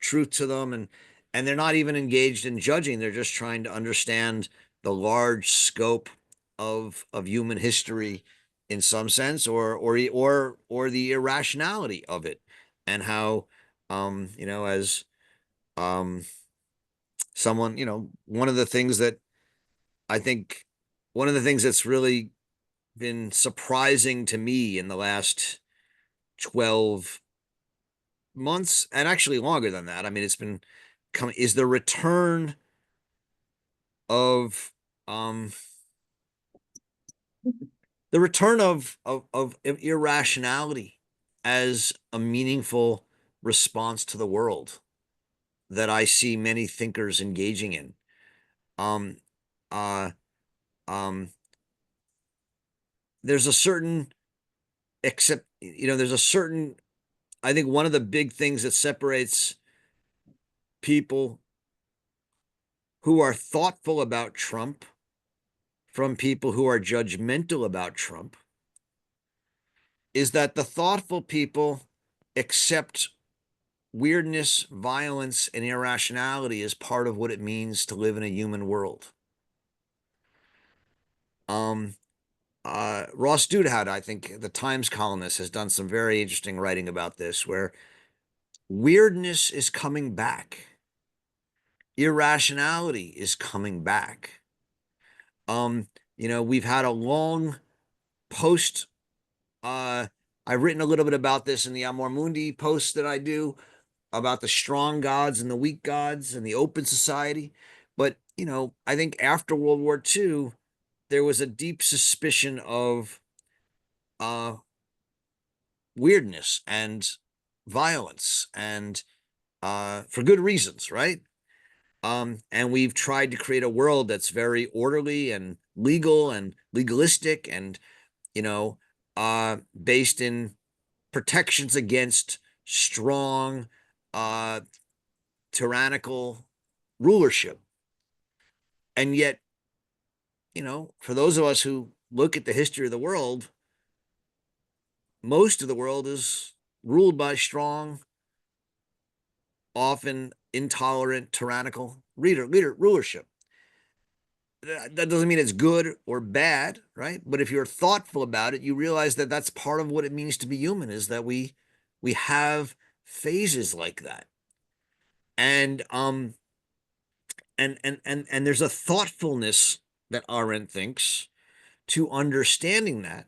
truth to them, and they're not even engaged in judging. They're just trying to understand the large scope of human history in some sense, or the irrationality of it, and how, as um someone, one of the things that I think one of the things that's really been surprising to me in the last 12 months, and actually longer than that, I mean, it's been coming, is the return of um of irrationality as a meaningful response to the world that I see many thinkers engaging in. Um, uh, um, there's a certain except there's a certain, I think one of the big things that separates people who are thoughtful about Trump from people who are judgmental about Trump is that the thoughtful people accept weirdness, violence, and irrationality as part of what it means to live in a human world. Um, Ross Douthat, I think the Times columnist, has done some very interesting writing about this, where weirdness is coming back, irrationality is coming back. We've had a long post. I've written a little bit about this in the Amor Mundi post that I do about the strong gods and the weak gods and the open society. But, I think after World War II, there was a deep suspicion of uh, weirdness and violence, and for good reasons, right? And we've tried to create a world that's very orderly and legal and legalistic, and, based in protections against strong, uh, tyrannical rulership. And yet, for those of us who look at the history of the world, most of the world is ruled by strong, often intolerant, tyrannical rulership. That doesn't mean it's good or bad, right? But if you're thoughtful about it, you realize that that's part of what it means to be human, is that we have phases like that. And and there's a thoughtfulness that Arendt thinks to understanding that,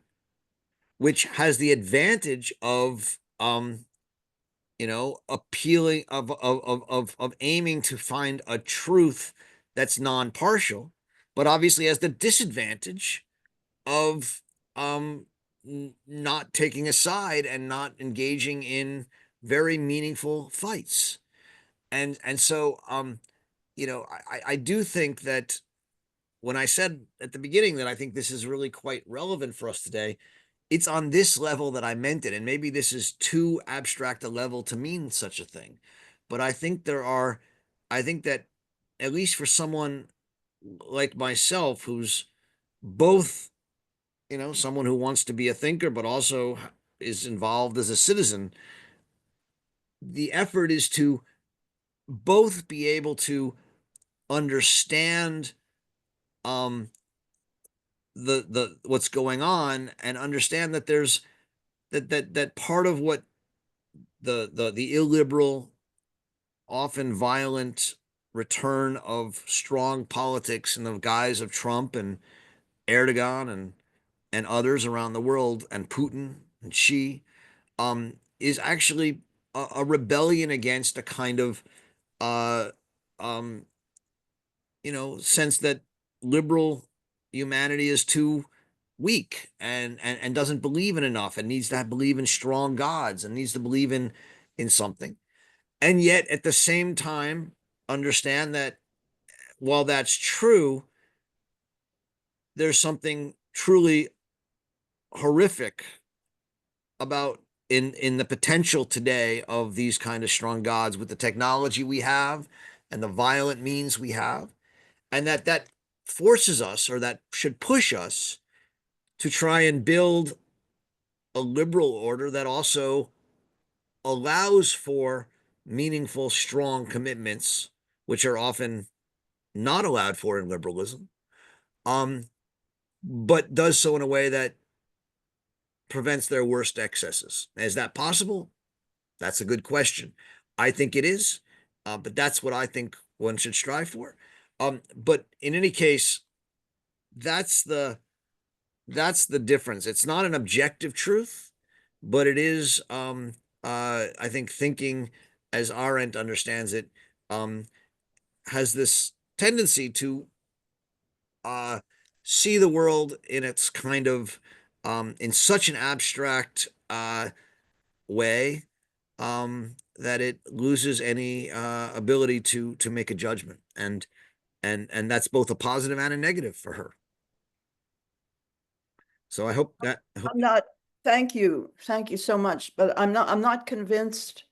which has the advantage of appealing of aiming to find a truth that's non-partial, but obviously has the disadvantage of not taking a side and not engaging in very meaningful fights. And so I do think that when I said at the beginning that I think this is really quite relevant for us today, it's on this level that I meant it. And maybe this is too abstract a level to mean such a thing. But I think that at least for someone like myself, who's both, someone who wants to be a thinker, but also is involved as a citizen, the effort is to both be able to understand um, the what's going on, and understand that there's that part of what the illiberal, often violent return of strong politics in the guise of Trump and Erdogan and others around the world, and Putin and Xi, is actually a rebellion against a kind of uh, um, sense that liberal humanity is too weak and doesn't believe in enough, and needs to believe in strong gods, and needs to believe in something. And yet at the same time understand that while that's true, there's something truly horrific about in the potential today of these kind of strong gods, with the technology we have and the violent means we have, and that forces us, or that should push us, to try and build a liberal order that also allows for meaningful, strong commitments, which are often not allowed for in liberalism, um, but does so in a way that prevents their worst excesses. Is that possible? That's a good question. I think it is, but that's what I think one should strive for. But in any case, that's the that's the difference. It's not an objective truth, but it is. I think thinking, as Arendt understands it, um, has this tendency to uh, see the world in its kind of in such an abstract way, that it loses any ability to make a judgment, and that's both a positive and a negative for her. So I hope I'm not, thank you so much, but I'm not convinced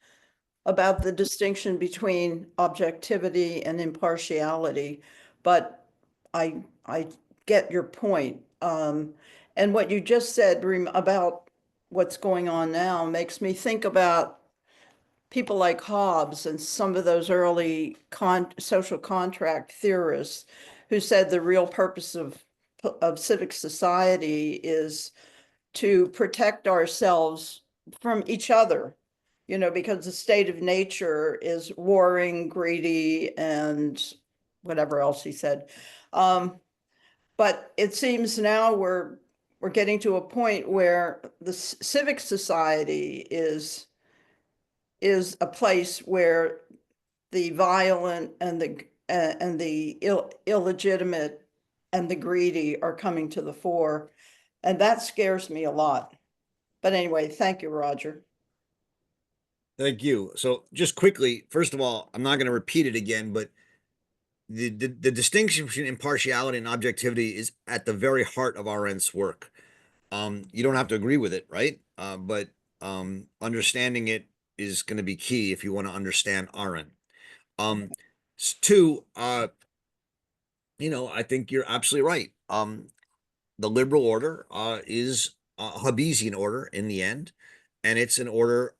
about the distinction between objectivity and impartiality, but I get your point. And what you just said about what's going on now makes me think about people like Hobbes and some of those early social contract theorists who said the real purpose of civic society is to protect ourselves from each other, because the state of nature is warring, greedy, and whatever else he said. But it seems now we're getting to a point where the civic society is a place where the violent and the illegitimate and the greedy are coming to the fore, and that scares me a lot. But anyway, thank you, Roger. Thank you. So just quickly, first of all, I'm not going to repeat it again, but the distinction between impartiality and objectivity is at the very heart of Arendt's work. You don't have to agree with it, right? But understanding it is going to be key if you want to understand Arendt. Um, Two, I think you're absolutely right. The liberal order is a Hobbesian order in the end, and it's an order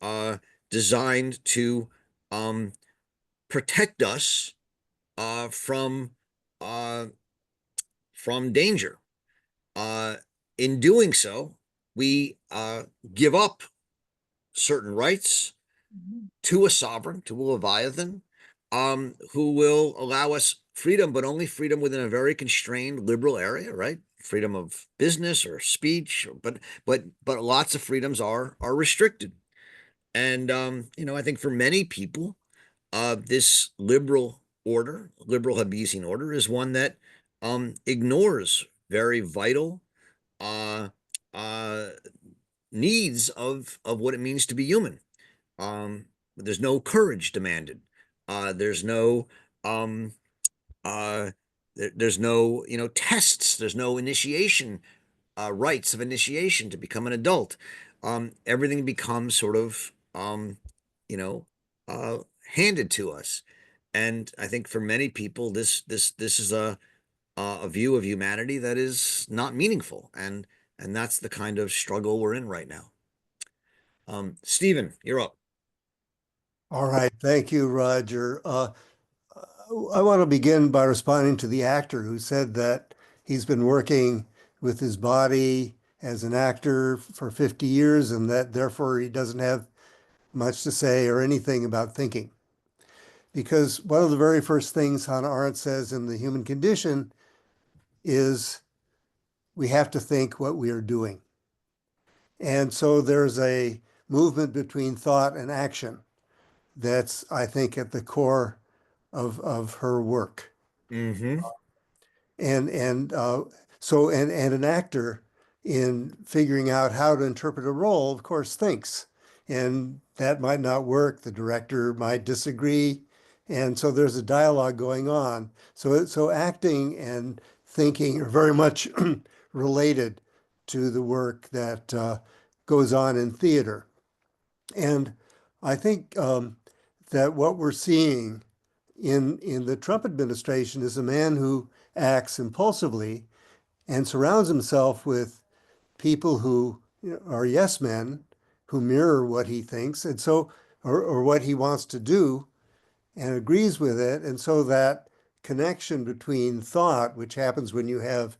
designed to um, protect us uh, from uh, from danger. Uh, in doing so, we give up certain rights to a sovereign, to a Leviathan, who will allow us freedom, but only freedom within a very constrained liberal area, right? Freedom of business or speech, but lots of freedoms are restricted. And I think for many people, this liberal Hobbesian order, is one that ignores very vital uh, uh, needs of what it means to be human. Um, there's no courage demanded. There's no um, there's no tests. There's no initiation rites of initiation to become an adult. Everything becomes sort of you know uh, handed to us, and I think for many people this is a view of humanity that is not meaningful, and that's the kind of struggle we're in right now. Stephen, you're up. All right, thank you, Roger. I want to begin by responding to the actor who said that he's been working with his body as an actor for 50 years and that therefore he doesn't have much to say or anything about thinking. Because one of the very first things Hannah Arendt says in The Human Condition is we have to think what we are doing. And so there's a movement between thought and action that's, I think, at the core of her work. Mm-hmm. And so and an actor in figuring out how to interpret a role, of course, thinks, and that might not work. The director might disagree, and so there's a dialogue going on. So acting and thinking are very much related to the work that goes on in theater. And I think that what we're seeing in the Trump administration is a man who acts impulsively and surrounds himself with people who are yes men who mirror what he thinks and so or what he wants to do and agrees with it. And so that connection between thought, which happens when you have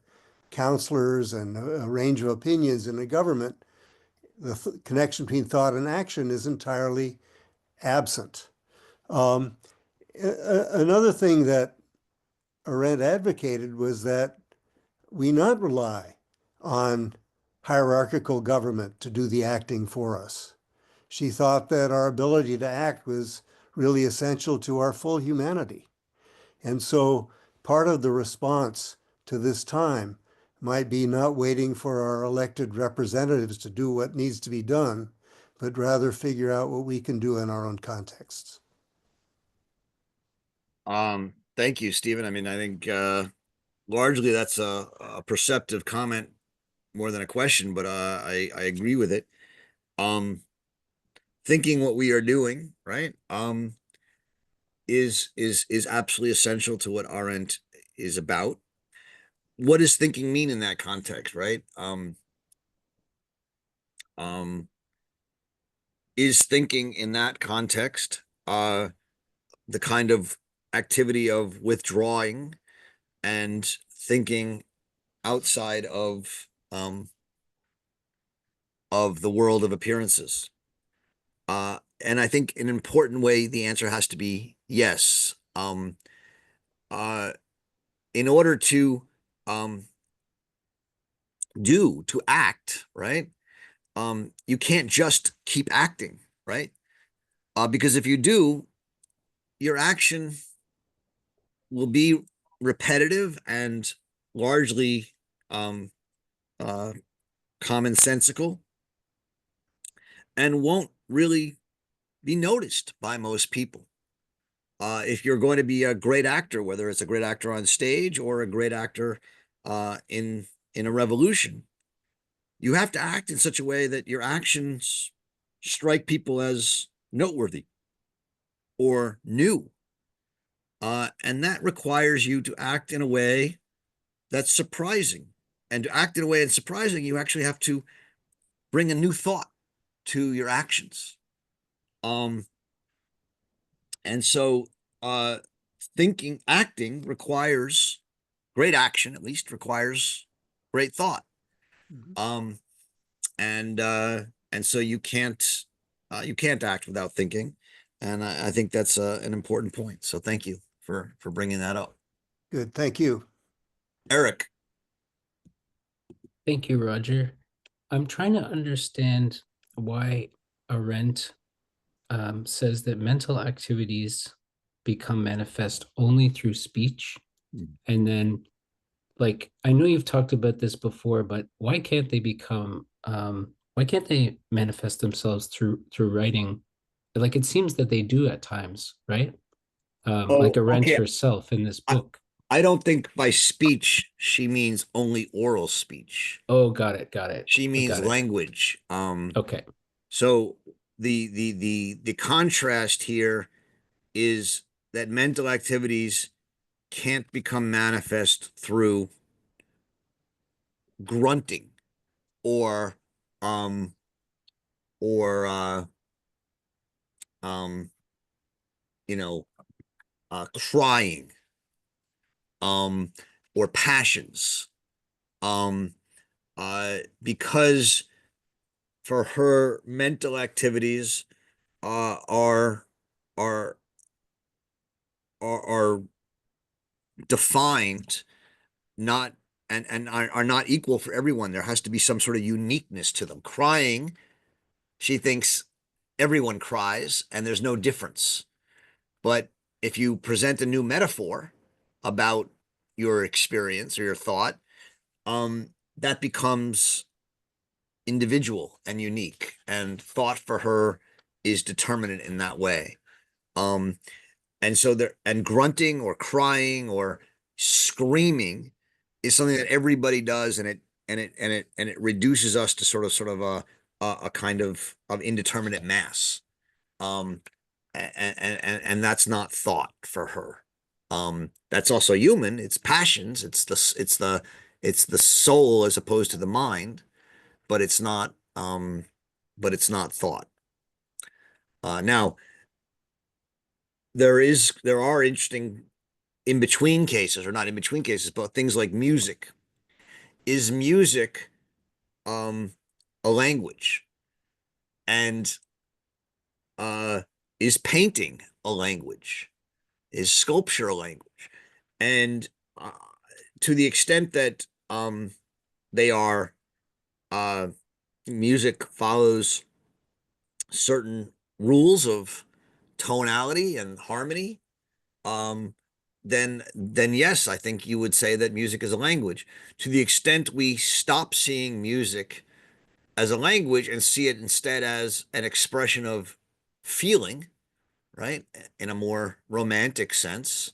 counselors and a range of opinions in a government, the connection between thought and action is entirely absent. Um, Another thing that Arendt advocated was that we not rely on hierarchical government to do the acting for us. She thought that our ability to act was really essential to our full humanity. And so part of the response to this time might be not waiting for our elected representatives to do what needs to be done, but rather figure out what we can do in our own contexts. Thank you, Stephen. I mean, I think largely that's a perceptive comment more than a question, but I agree with it. Thinking what we are doing, right? Is absolutely essential to what Arendt is about. What does thinking mean in that context, right? Um, is thinking in that context the kind of activity of withdrawing and thinking outside of the world of appearances? And I think in an important way, the answer has to be yes. Uh, in order to um, to act, right? You can't just keep acting, right? Because if you do, your action will be repetitive and largely um, uh, commonsensical and won't really be noticed by most people. If you're going to be a great actor, whether it's a great actor on stage or a great actor in a revolution, you have to act in such a way that your actions strike people as noteworthy or new. And that requires you to act in a way that's surprising. And to act in a way that's surprising, you actually have to bring a new thought to your actions. Um, and so uh, acting requires great action, at least requires great thought. Mhm. Um, and and so you can't act without thinking, and I think that's an important point. So thank you for bringing that up, Good, thank you. Eric. Thank you, Roger. I'm trying to understand why Arendt says that mental activities become manifest only through speech. And then, like, I know you've talked about this before, but why can't they manifest themselves through writing? Like, it seems that they do at times, right? Like Oh, Arendt okay. herself in this I, book. I don't think by speech she means only oral speech. Oh, got it, got it. She I means got it. language. Okay. So the contrast here is that mental activities can't become manifest through grunting or um or um you know crying um or passions um because for her mental activities are are are defined not and are not equal for everyone. There has to be some sort of uniqueness to them. Crying, she thinks everyone cries and there's no difference. But if you present a new metaphor about your experience or your thought, that becomes individual and unique. And thought for her is determinate in that way. Um, and so there, and grunting or crying or screaming is something that everybody does, and it reduces us to sort of a kind of indeterminate mass. Um, and that's not thought for her. That's also human. It's passions. It's the soul as opposed to the mind, but it's not but it's not thought. Now there are interesting in between cases, or not in between cases, but things like music. Is music um a language? And uh is painting a language? Is sculpture a language? And to the extent that they are uh music follows certain rules of tonality and harmony, um then yes, I think you would say that music is a language. To the extent we stop seeing music as a language and see it instead as an expression of feeling, right, in a more romantic sense,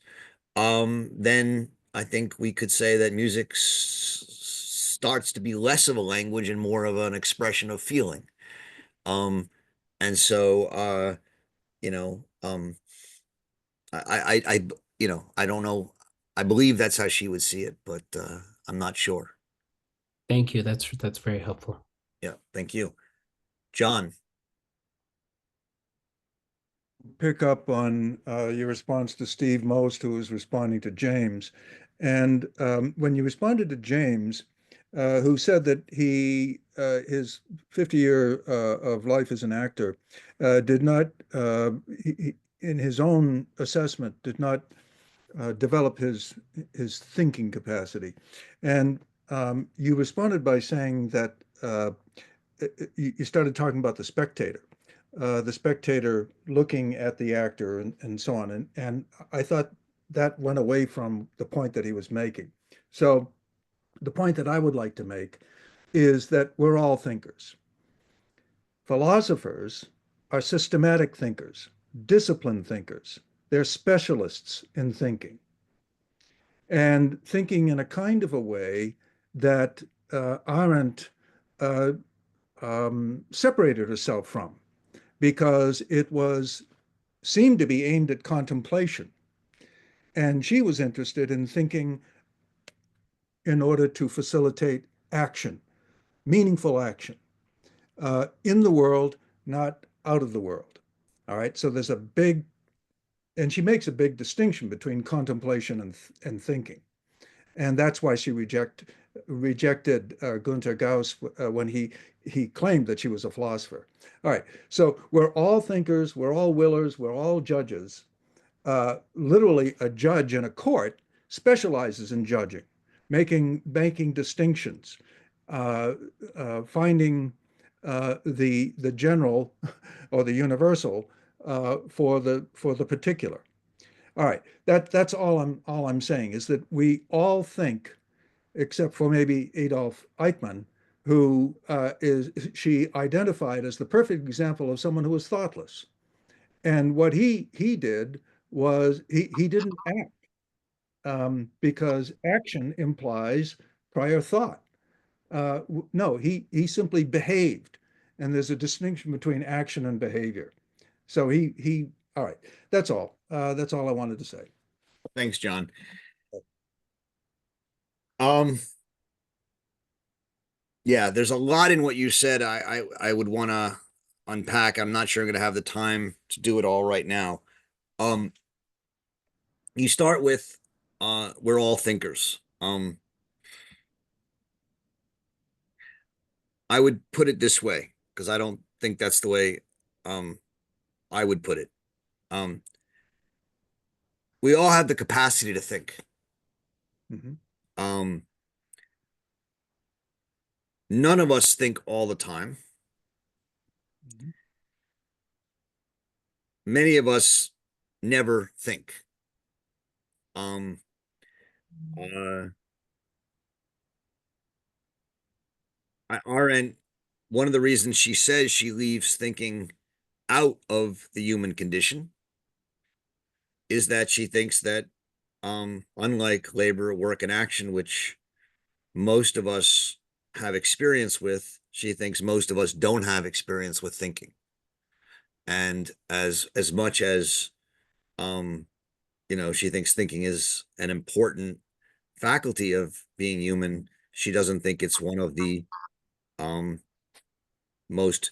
then I think we could say that music starts to be less of a language and more of an expression of feeling. Um, and so, you know, I don't know. I believe that's how she would see it, but I'm not sure. Thank you. That's very helpful. Yeah, thank you, John. Pick up on your response to Steve Most, who was responding to James. And when you responded to James, who said that his 50-year of life as an actor did not, in his own assessment, did not develop his thinking capacity. And you responded by saying that you started talking about the spectator looking at the actor and so on. And I thought that went away from the point that he was making. So the point that I would like to make is that we're all thinkers. Philosophers are systematic thinkers, disciplined thinkers. They're specialists in thinking and thinking in a kind of a way that Arendt uh, separated herself from because it was seemed to be aimed at contemplation. And she was interested in thinking in order to facilitate action, meaningful action, in the world, not out of the world. All right. So there's a big, and she makes a big distinction between contemplation and thinking. And that's why she rejected Günter Gauss when he claimed that she was a philosopher. All right. So we're all thinkers, we're all willers, we're all judges. Literally, a judge in a court specializes in judging, making distinctions, finding the general or the universal for the particular. All right, that's all I'm saying is that we all think, except for maybe Adolf Eichmann, who is she identified as the perfect example of someone who was thoughtless. And what he did was he didn't act, because action implies prior thought. No, he simply behaved, and there's a distinction between action and behavior. So he all right. That's all. That's all I wanted to say. Thanks, John. Um, yeah, there's a lot in what you said. I would want to unpack. I'm not sure I'm going to have the time to do it all right now. Um, you start with we're all thinkers. I would put it this way because I don't think that's the way um I would put it. Um, we all have the capacity to think. Mhm. Um, none of us think all the time. Mhm. Many of us never think. Um, uh, our end, one of the reasons she says she leaves thinking out of the human condition is that she thinks that, unlike labor, work, and action, which most of us have experience with, she thinks most of us don't have experience with thinking. And as much as um, she thinks thinking is an important faculty of being human, she doesn't think it's one of the um most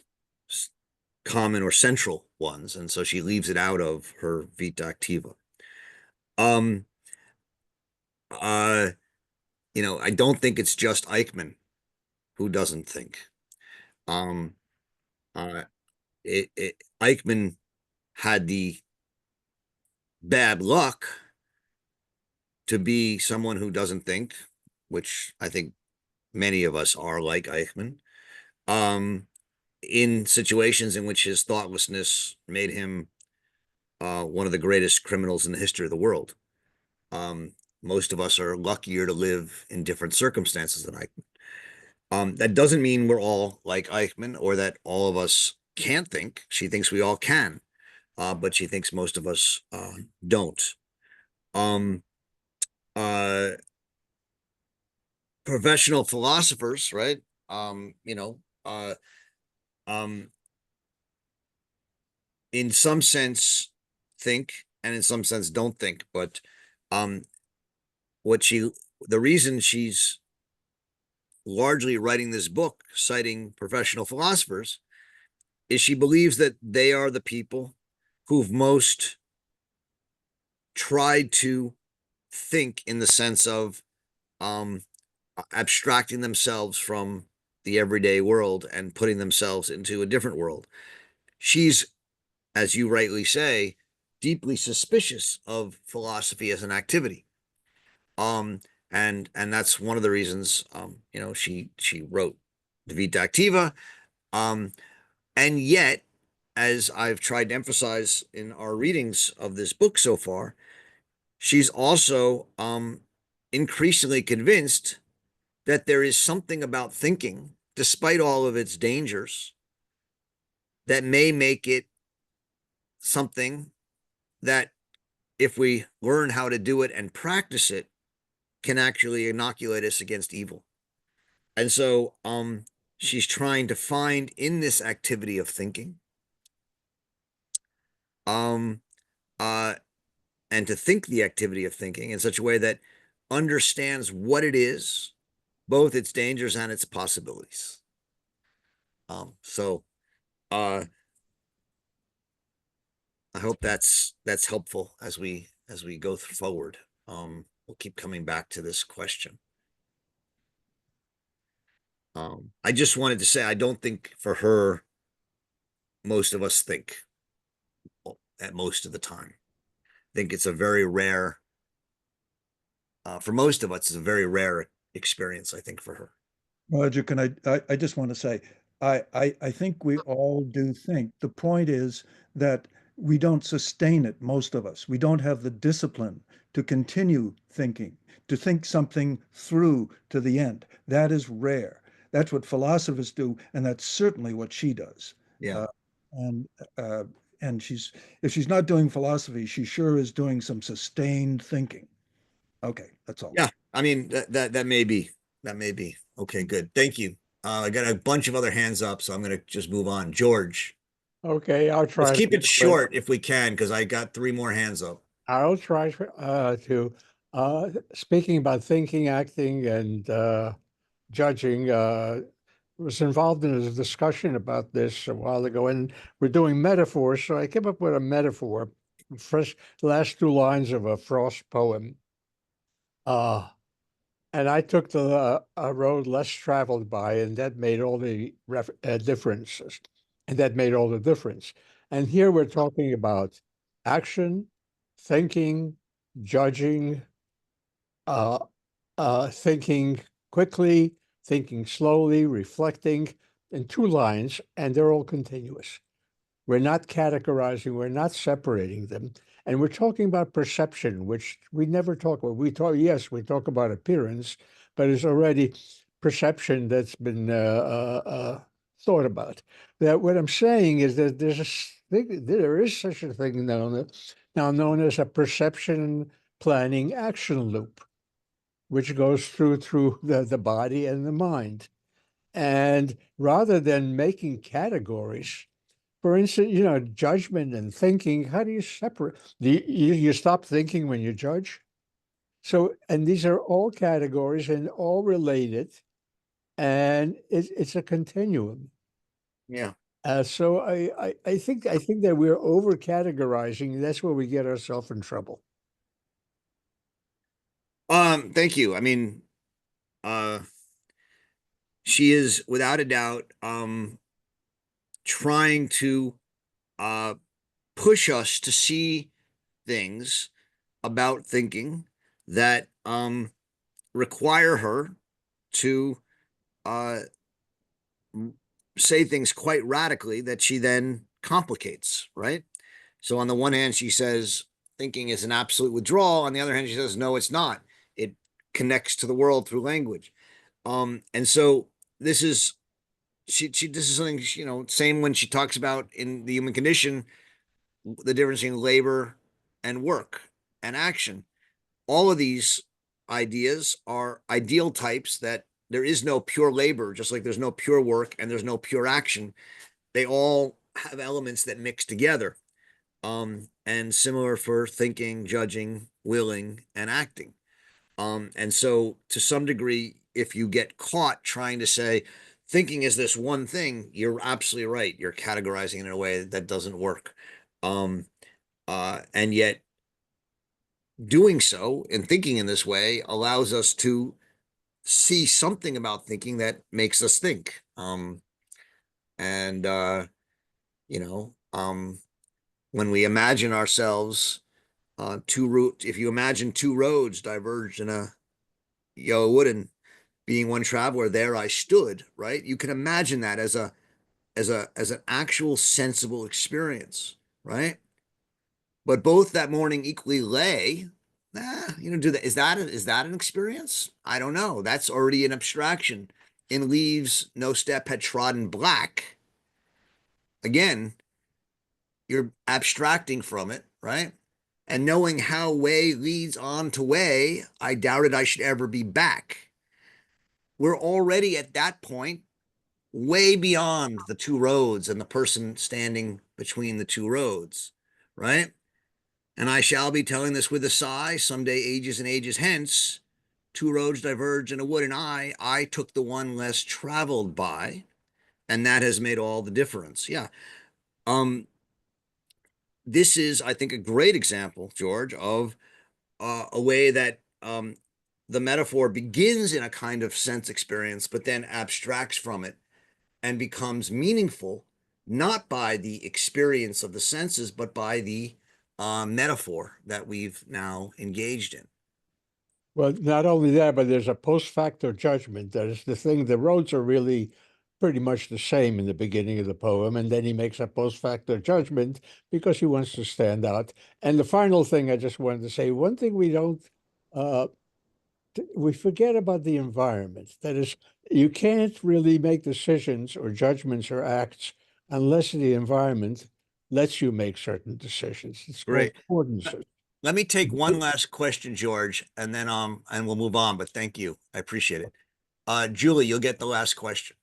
common or central ones, and so she leaves it out of her Vita Activa. Um, uh, I don't think it's just Eichmann who doesn't think. Um, uh, Eichmann had the bad luck to be someone who doesn't think, which I think many of us are like Eichmann, in situations in which his thoughtlessness made him one of the greatest criminals in the history of the world. Um, Most of us are luckier to live in different circumstances than Eichmann. That doesn't mean we're all like Eichmann or that all of us can't think. She thinks we all can, but she thinks most of us don't. Um, uh, Professional philosophers, right? Um, you know, uh, um, in some sense think and in some sense don't think, but um, what she, the reason she's largely writing this book citing professional philosophers is she believes that they are the people who've most tried to think in the sense of um, abstracting themselves from the everyday world and putting themselves into a different world. She's, as you rightly say, deeply suspicious of philosophy as an activity. Um, and that's one of the reasons she wrote the Vita Activa. Um, and yet, as I've tried to emphasize in our readings of this book so far, she's also increasingly convinced that there is something about thinking, despite all of its dangers, that may make it something that, if we learn how to do it and practice it, can actually inoculate us against evil. And so she's trying to find in this activity of thinking um, uh, and to think the activity of thinking in such a way that understands what it is, both its dangers and its possibilities. So I hope that's helpful as we go forward. We'll keep coming back to this question. I just wanted to say I don't think for her most of us think at most of the time. I think it's a very rare for most of us, it's a very rare experience, I think, for her. Roger, can I just want to say, I think we all do think. The point is that we don't sustain it, most of us. We don't have the discipline to continue thinking, to think something through to the end. That is rare. That's what philosophers do, and that's certainly what she does. Yeah. And and if she's not doing philosophy, she sure is doing some sustained thinking. Okay, that's all. Yeah. I mean, that may be. That may be. Okay, good. Thank you. I got a bunch of other hands up, so I'm going to just move on. George, Okay, I'll let's try to keep be it quick. short if we can, because I got 3 more hands up. I'll try to speaking about thinking, acting, and judging. Was involved in a discussion about this a while ago, and we're doing metaphors. So I came up with a metaphor. First, last 2 lines of a Frost poem. Uh, and I took the a road less traveled by, and that made all the differences. And that made all the difference. And here we're talking about action, thinking, judging, uh, thinking quickly, thinking slowly, reflecting in 2 lines, and they're all continuous. We're not categorizing, we're not separating them. And we're talking about perception, which we never talk about. Yes, we talk about appearance, but it's already perception that's been thought about. That what I'm saying is that there is such a thing now known as a perception planning action loop, which goes through the body and the mind. And rather than making categories, for instance, judgment and thinking, how do you separate? You stop thinking when you judge? So, and these are all categories and all related, and it's a continuum. Yeah. So I think that we're over categorizing. That's where we get ourselves in trouble. Thank you. I mean, she is without a doubt trying to push us to see things about thinking that require her to uh, say things quite radically that she then complicates, right? So on the one hand, she says thinking is an absolute withdrawal. On the other hand, she says, no, it's not. It connects to the world through language. And so this is this is something, same when she talks about in the human condition, the difference between labor and work and action. All of these ideas are ideal types that there is no pure labor, just like there's no pure work and there's no pure action. They all have elements that mix together. And similar for thinking, judging, willing, and acting. And so to some degree, if you get caught trying to say thinking is this one thing, you're absolutely right. You're categorizing it in a way that doesn't work. And yet doing so and thinking in this way allows us to see something about thinking that makes us think. And you know, when we imagine ourselves if you imagine 2 roads diverged in a yellow wood and being one traveler, there I stood, right? You can imagine that as an actual sensible experience, right? But both that morning equally lay. Do that. Is that an experience? I don't know. That's already an abstraction. In leaves, no step had trodden black. Again, you're abstracting from it, right? And knowing how way leads on to way, I doubted I should ever be back. We're already at that point, way beyond the 2 roads and the person standing between the 2 roads, right? And I shall be telling this with a sigh, someday ages and ages hence, two roads diverged in a wood, and I took the one less traveled by, and that has made all the difference. Yeah. Um, this is, I think, a great example, George, of a way that the metaphor begins in a kind of sense experience, but then abstracts from it and becomes meaningful, not by the experience of the senses, but by the metaphor that we've now engaged in. Well, not only that, but there's a post facto judgment. That is the thing. The roads are really pretty much the same in the beginning of the poem, and then he makes a post facto judgment because he wants to stand out. And the final thing I just wanted to say, one thing we don't, uh, we forget about the environment. That is, you can't really make decisions or judgments or acts unless the environment lets you make certain decisions. It's called Great. affordances. Let me take one last question, George, and then and we'll move on. But thank you, I appreciate it. Julie, you'll get the last question.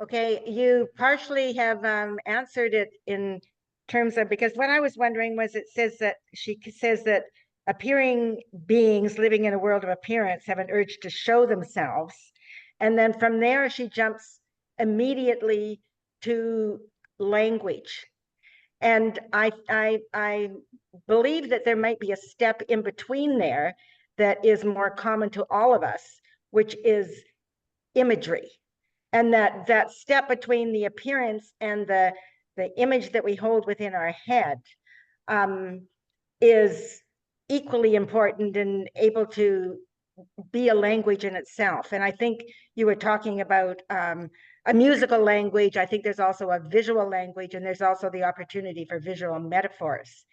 Okay, you partially have answered it in terms of, because what I was wondering was, it says that says that appearing beings living in a world of appearance have an urge to show themselves. And then from there, she jumps immediately to language. And I believe that there might be a step in between there that is more common to all of us, which is imagery. And that step between the appearance and the image that we hold within our head is equally important and able to be a language in itself. And I think you were talking about a musical language. I think there's also a visual language, and there's also the opportunity for visual metaphors.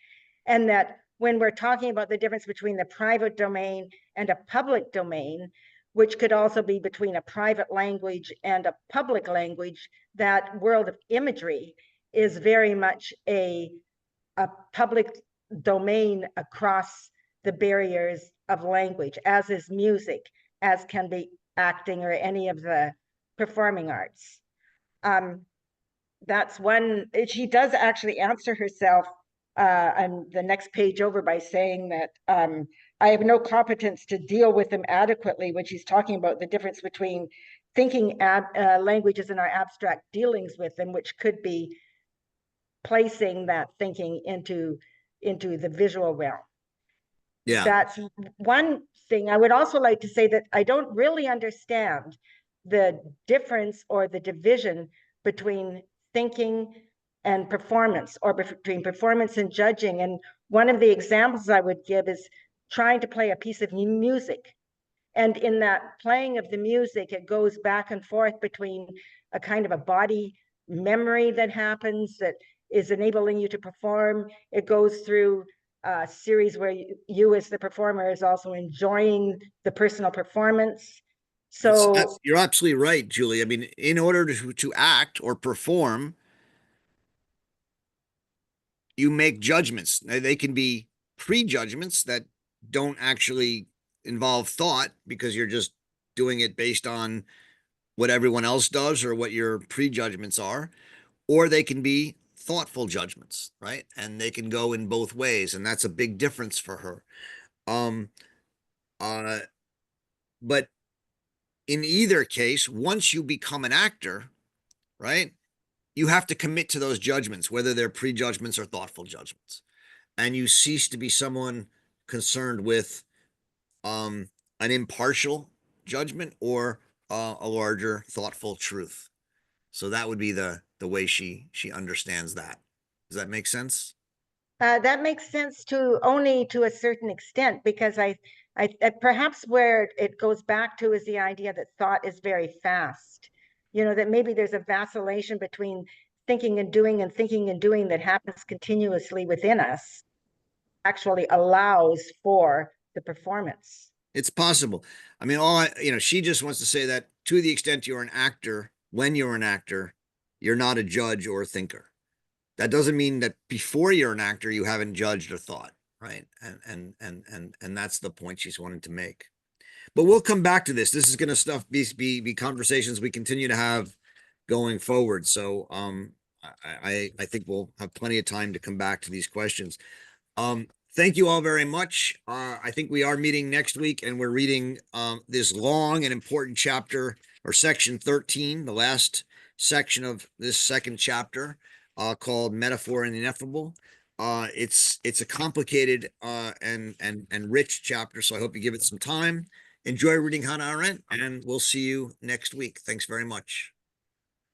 And that when we're talking about the difference between the private domain and a public domain, which could also be between a private language and a public language, that world of imagery is very much a public domain across the barriers of language, as is music, as can be acting or any of the performing arts. That's one. She does actually answer herself on the next page over by saying that I have no competence to deal with them adequately, when she's talking about the difference between thinking languages and our abstract dealings with them, which could be placing that thinking into the visual realm. Yeah. That's one thing. I would also like to say that I don't really understand the difference or the division between thinking and performance, or between performance and judging. And one of the examples I would give is trying to play a piece of music. And in that playing of the music, it goes back and forth between a kind of a body memory that happens that is enabling you to perform. It goes through a series where you as the performer is also enjoying the personal performance. So You're absolutely right, Julie. I mean, in order to act or perform, you make judgments. They can be prejudgments that don't actually involve thought, because you're just doing it based on what everyone else does or what your prejudgments are, or they can be thoughtful judgments, right? And they can go in both ways, and that's a big difference for her. Um, uh, but in either case, once you become an actor, right, you have to commit to those judgments, whether they're prejudgments or thoughtful judgments, and you cease to be someone concerned with an impartial judgment or a larger thoughtful truth. So that would be the way she understands that. Does that make sense? that makes sense to only to a certain extent, because I perhaps where it goes back to is the idea that thought is very fast. You know, that maybe there's a vacillation between thinking and doing and thinking and doing that happens continuously within us, actually allows for the performance. It's possible. I mean, she just wants to say that to the extent you're an actor, when you're an actor, you're not a judge or a thinker. That doesn't mean that before you're an actor, you haven't judged or thought, right? And that's the point she's wanting to make. But we'll come back to this. This is going to be conversations we continue to have going forward. So I think we'll have plenty of time to come back to these questions. Thank you all very much. I think we are meeting next week, and we're reading this long and important chapter, or section 13, the last section of this second chapter, called Metaphor and Ineffable. It's a complicated and rich chapter, so I hope you give it some time. Enjoy reading Hannah Arendt, and we'll see you next week. Thanks very much.